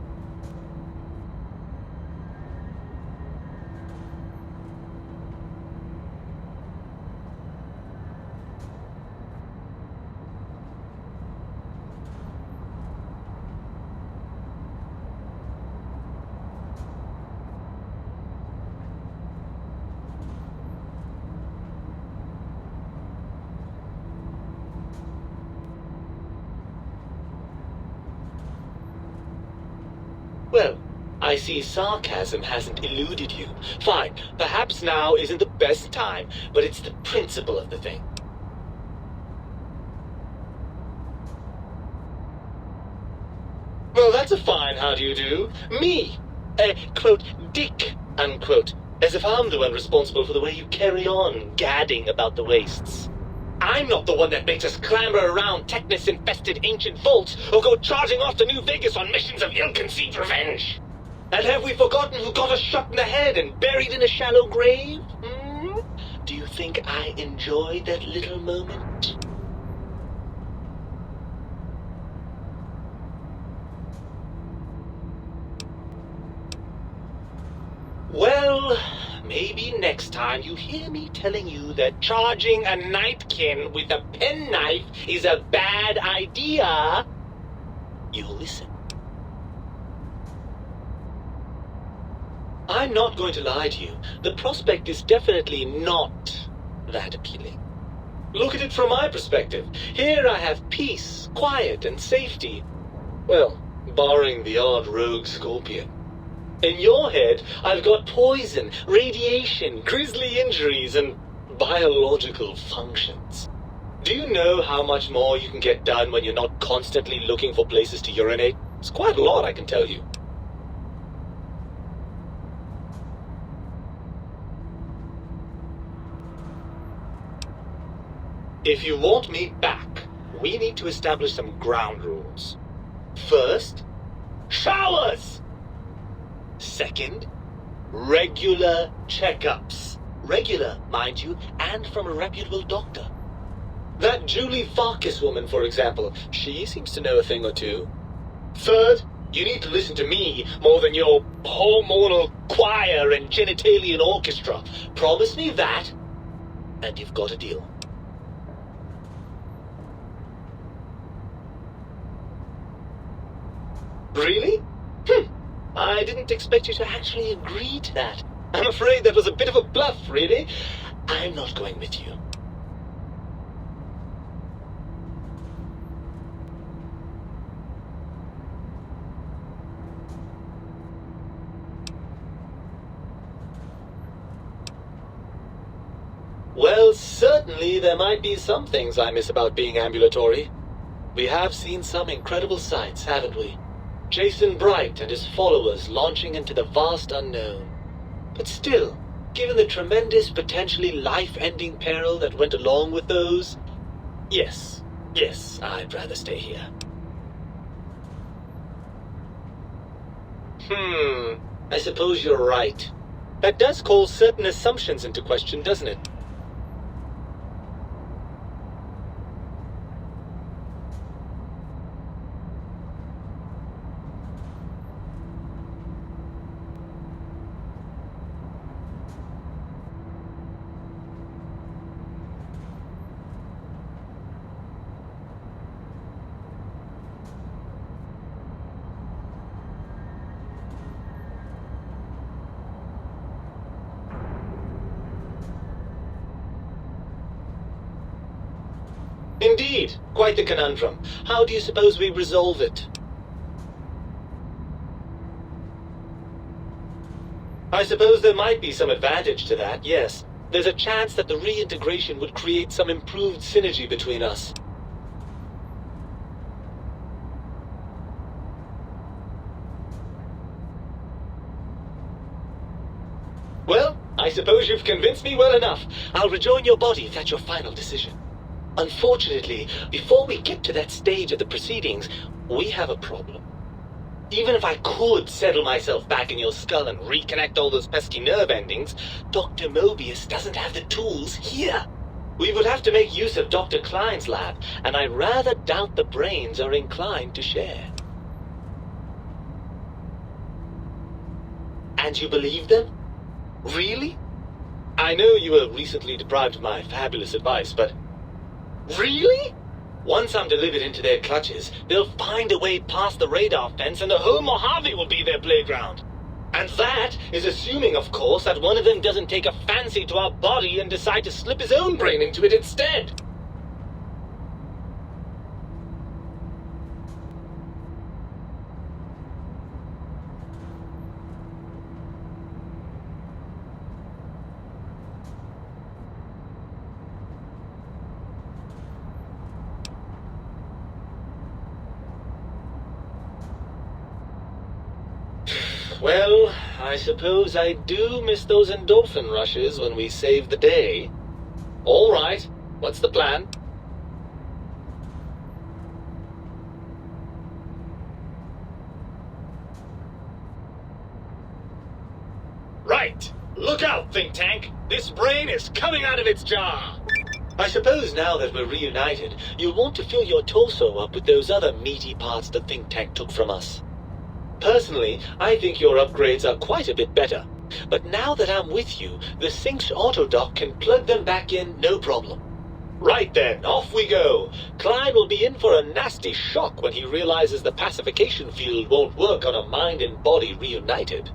[SPEAKER 14] Well, I see sarcasm hasn't eluded you. Fine, perhaps now isn't the best time, but it's the principle of the thing. Well, that's a fine how do you do. Me, a, quote, dick, unquote, as if I'm the one responsible for the way you carry on gadding about the wastes. I'm not the one that makes us clamber around Technus-infested ancient vaults or go charging off to New Vegas on missions of ill-conceived revenge. And have we forgotten who got us shot in the head and buried in a shallow grave? Do you think I enjoyed that little moment? Well, maybe next time you hear me telling you that charging a nightkin with a penknife is a bad idea, you'll listen. I'm not going to lie to you. The prospect is definitely not that appealing. Look at it from my perspective. Here I have peace, quiet, and safety. Well, barring the odd rogue scorpion. In your head, I've got poison, radiation, grisly injuries, and biological functions. Do you know how much more you can get done when you're not constantly looking for places to urinate? It's quite a lot, I can tell you. If you want me back, we need to establish some ground rules. First, showers! Second, regular checkups. Regular, mind you, and from a reputable doctor. That Julie Farkas woman, for example, she seems to know a thing or two. Third, you need to listen to me more than your hormonal choir and genitalian orchestra. Promise me that, and you've got a deal. Really? I didn't expect you to actually agree to that. I'm afraid that was a bit of a bluff, really. I'm not going with you. Well, certainly there might be some things I miss about being ambulatory. We have seen some incredible sights, haven't we? Jason Bright and his followers launching into the vast unknown. But still, given the tremendous, potentially life-ending peril that went along with those, yes, I'd rather stay here. I suppose you're right. That does call certain assumptions into question, doesn't it? Indeed, quite the conundrum. How do you suppose we resolve it? I suppose there might be some advantage to that, yes. There's a chance that the reintegration would create some improved synergy between us. Well, I suppose you've convinced me well enough. I'll rejoin your body if that's your final decision. Unfortunately, before we get to that stage of the proceedings, we have a problem. Even if I could settle myself back in your skull and reconnect all those pesky nerve endings, Dr. Mobius doesn't have the tools here. We would have to make use of Dr. Klein's lab, and I rather doubt the brains are inclined to share. And you believe them? Really? I know you were recently deprived of my fabulous advice, but... Really? Once I'm delivered into their clutches, they'll find a way past the radar fence and the whole Mojave will be their playground. And that is assuming, of course, that one of them doesn't take a fancy to our body and decide to slip his own brain into it instead. Well, I suppose I do miss those endorphin rushes when we save the day. All right, what's the plan? Right! Look out, think tank! This brain is coming out of its jar! I suppose now that we're reunited, you'll want to fill your torso up with those other meaty parts the think tank took from us. Personally, I think your upgrades are quite a bit better. But now that I'm with you, the Sync's autodock can plug them back in no problem. Right then, off we go. Klein will be in for a nasty shock when he realizes the pacification field won't work on a mind and body reunited.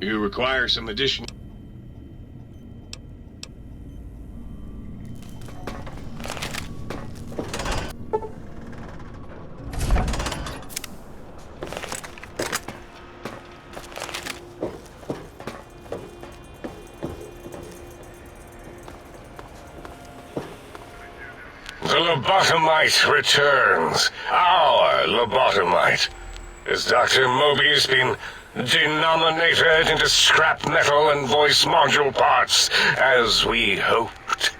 [SPEAKER 12] You require some additional...
[SPEAKER 4] The lobotomite returns. Our lobotomite. Has Dr. Mobius been denominated into scrap metal and voice module parts, as we hoped.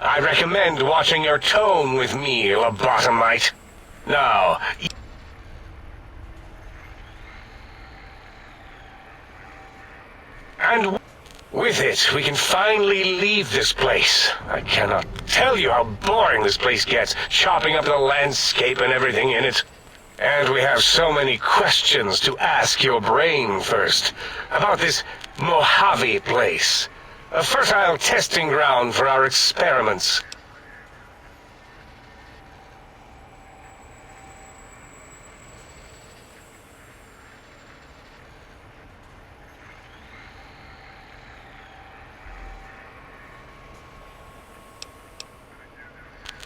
[SPEAKER 4] I recommend watching your tone with me, lobotomite. Now, and with it, we can finally leave this place. I cannot tell you how boring this place gets, chopping up the landscape and everything in it. And we have so many questions to ask your brain first. About this Mojave place. A fertile testing ground for our experiments.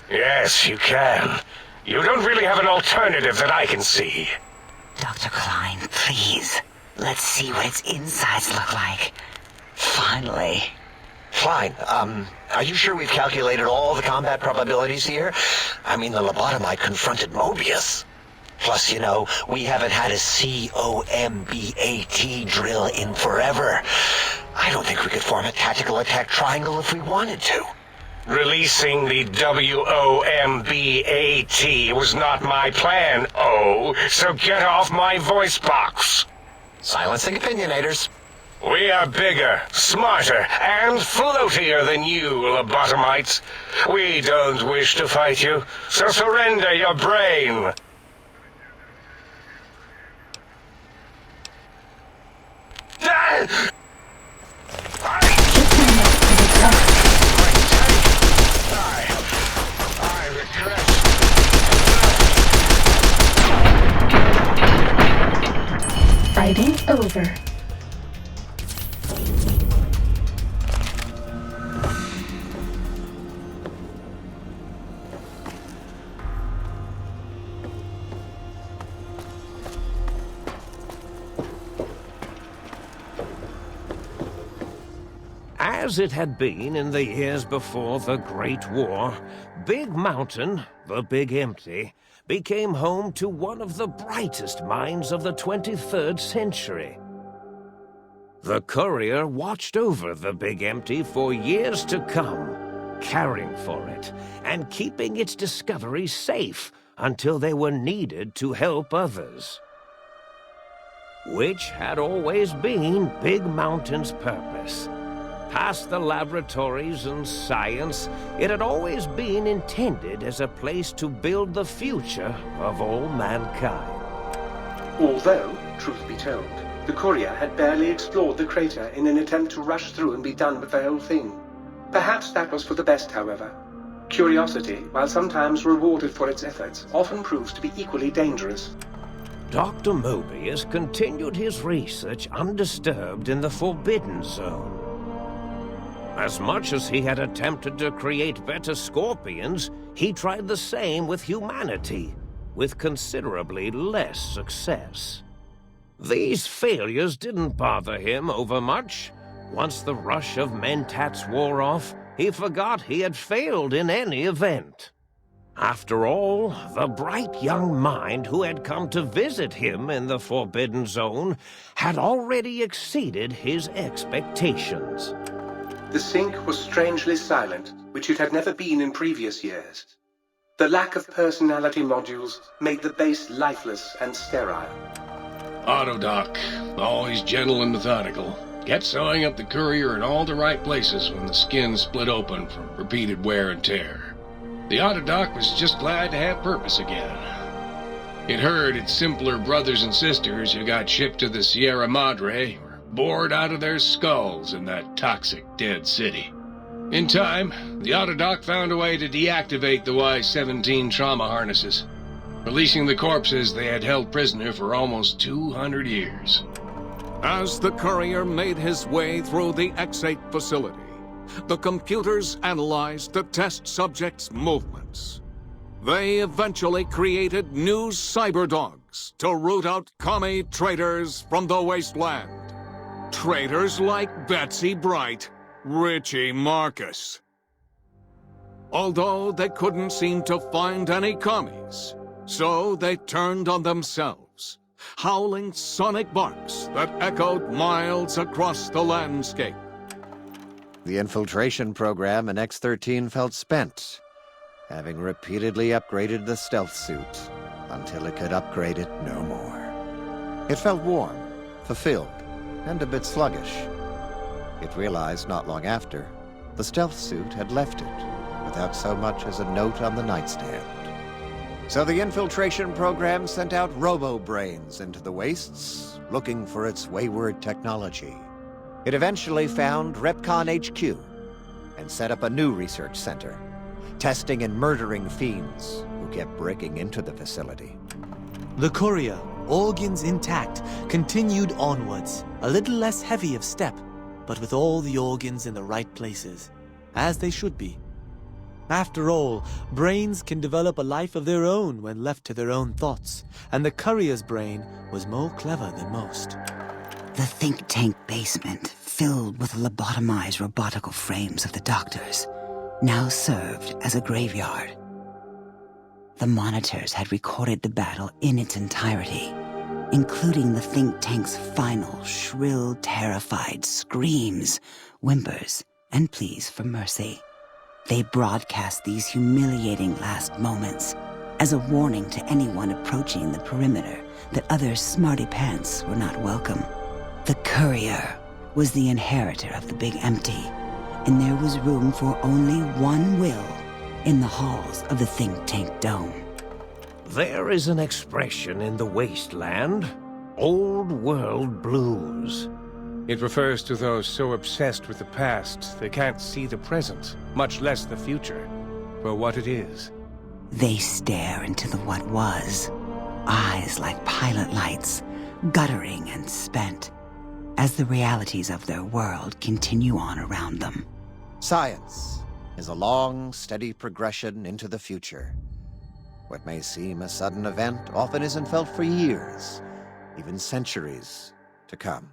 [SPEAKER 4] Yes, you can. You don't really have an alternative that I can see.
[SPEAKER 6] Dr. Klein, please. Let's see what its insides look like. Finally.
[SPEAKER 5] Klein, are you sure we've calculated all the combat probabilities here? I mean, the lobotomite confronted Mobius. Plus, you know, we haven't had a COMBAT drill in forever. I don't think we could form a tactical attack triangle if we wanted to.
[SPEAKER 4] Releasing the WOMBAT was not my plan, so get off my voice box.
[SPEAKER 5] Silencing opinionators.
[SPEAKER 4] We are bigger, smarter, and floatier than you, lobotomites. We don't wish to fight you, so surrender your brain.
[SPEAKER 13] Fighting over.
[SPEAKER 2] As it had been in the years before the Great War, Big Mountain, the Big Empty, became home to one of the brightest minds of the 23rd century. The Courier watched over the Big Empty for years to come, caring for it and keeping its discoveries safe until they were needed to help others. Which had always been Big Mountain's purpose. Past the laboratories and science, it had always been intended as a place to build the future of all mankind.
[SPEAKER 8] Although, truth be told, the Courier had barely explored the crater in an attempt to rush through and be done with the whole thing. Perhaps that was for the best, however. Curiosity, while sometimes rewarded for its efforts, often proves to be equally dangerous.
[SPEAKER 2] Dr. Mobius continued his research undisturbed in the Forbidden Zone. As much as he had attempted to create better scorpions, he tried the same with humanity, with considerably less success. These failures didn't bother him overmuch. Once the rush of mentats wore off, he forgot he had failed in any event. After all, the bright young mind who had come to visit him in the Forbidden Zone had already exceeded his expectations.
[SPEAKER 8] The sink was strangely silent, which it had never been in previous years. The lack of personality modules made the base lifeless and sterile.
[SPEAKER 12] Autodoc, always gentle and methodical, kept sewing up the Courier in all the right places when the skin split open from repeated wear and tear. The Autodoc was just glad to have purpose again. It heard its simpler brothers and sisters who got shipped to the Sierra Madre were bored out of their skulls in that toxic dead city. In time, the Autodoc found a way to deactivate the Y-17 trauma harnesses, releasing the corpses they had held prisoner for almost 200 years.
[SPEAKER 15] As the Courier made his way through the X-8 facility, the computers analyzed the test subjects' movements. They eventually created new cyberdogs to root out commie traitors from the wasteland. Traitors like Betsy Bright, Richie Marcus. although they couldn't seem to find any commies. So they turned on themselves, howling sonic barks that echoed miles across the landscape.
[SPEAKER 16] The infiltration program in X-13 felt spent, having repeatedly upgraded the stealth suit until it could upgrade it no more. It felt warm, fulfilled, and a bit sluggish. It realized not long after the stealth suit had left it without so much as a note on the nightstand. So the infiltration program sent out robo-brains into the wastes, looking for its wayward technology. It eventually found Repcon HQ and set up a new research center, testing and murdering fiends who kept breaking into the facility.
[SPEAKER 17] The courier, organs intact, continued onwards, a little less heavy of step, but with all the organs in the right places, as they should be. After all, brains can develop a life of their own when left to their own thoughts, and the courier's brain was more clever than most.
[SPEAKER 6] The think tank basement, filled with lobotomized robotical frames of the doctors, now served as a graveyard. The monitors had recorded the battle in its entirety, including the think tank's final, shrill, terrified screams, whimpers, and pleas for mercy. They broadcast these humiliating last moments as a warning to anyone approaching the perimeter that other smarty pants were not welcome. The courier was the inheritor of the Big Empty, and there was room for only one will in the halls of the think tank dome.
[SPEAKER 2] There is an expression in the wasteland, old world blues.
[SPEAKER 12] It refers to those so obsessed with the past they can't see the present, much less the future, for what it is.
[SPEAKER 6] They stare into the what was, eyes like pilot lights, guttering and spent, as the realities of their world continue on around them.
[SPEAKER 16] Science is a long, steady progression into the future. What may seem a sudden event often isn't felt for years, even centuries to come.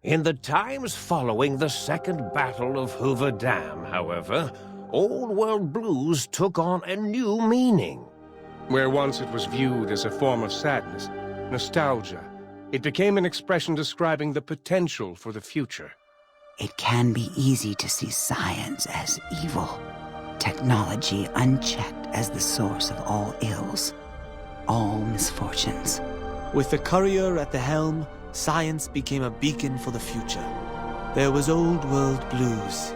[SPEAKER 2] In the times following the Second Battle of Hoover Dam, however, Old World Blues took on a new meaning.
[SPEAKER 12] Where once it was viewed as a form of sadness, nostalgia, it became an expression describing the potential for the future.
[SPEAKER 6] It can be easy to see science as evil, technology unchecked as the source of all ills, all misfortunes.
[SPEAKER 17] With the courier at the helm, science became a beacon for the future. There was old world blues,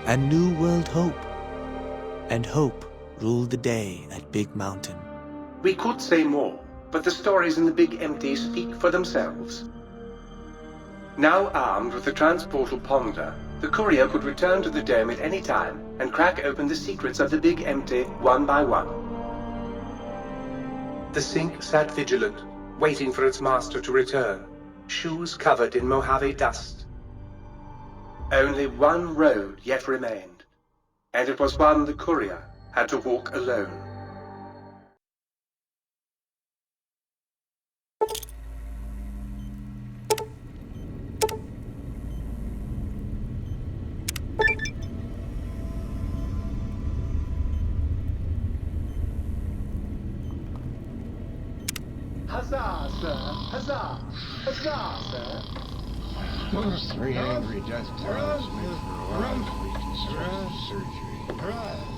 [SPEAKER 17] and new world hope. And hope ruled the day at Big Mountain.
[SPEAKER 8] We could say more, but the stories in the Big Empty speak for themselves. Now armed with the transportal Ponder, the courier could return to the dome at any time and crack open the secrets of the Big Empty one by one. The Sync sat vigilant, waiting for its master to return, shoes covered in Mojave dust. Only one road yet remained, and it was one the courier had to walk alone.
[SPEAKER 10] Huzzah, sir! Huzzah! Huzzah, sir!
[SPEAKER 18] Those three angry death clouds make for a lot of reconstructive surgery.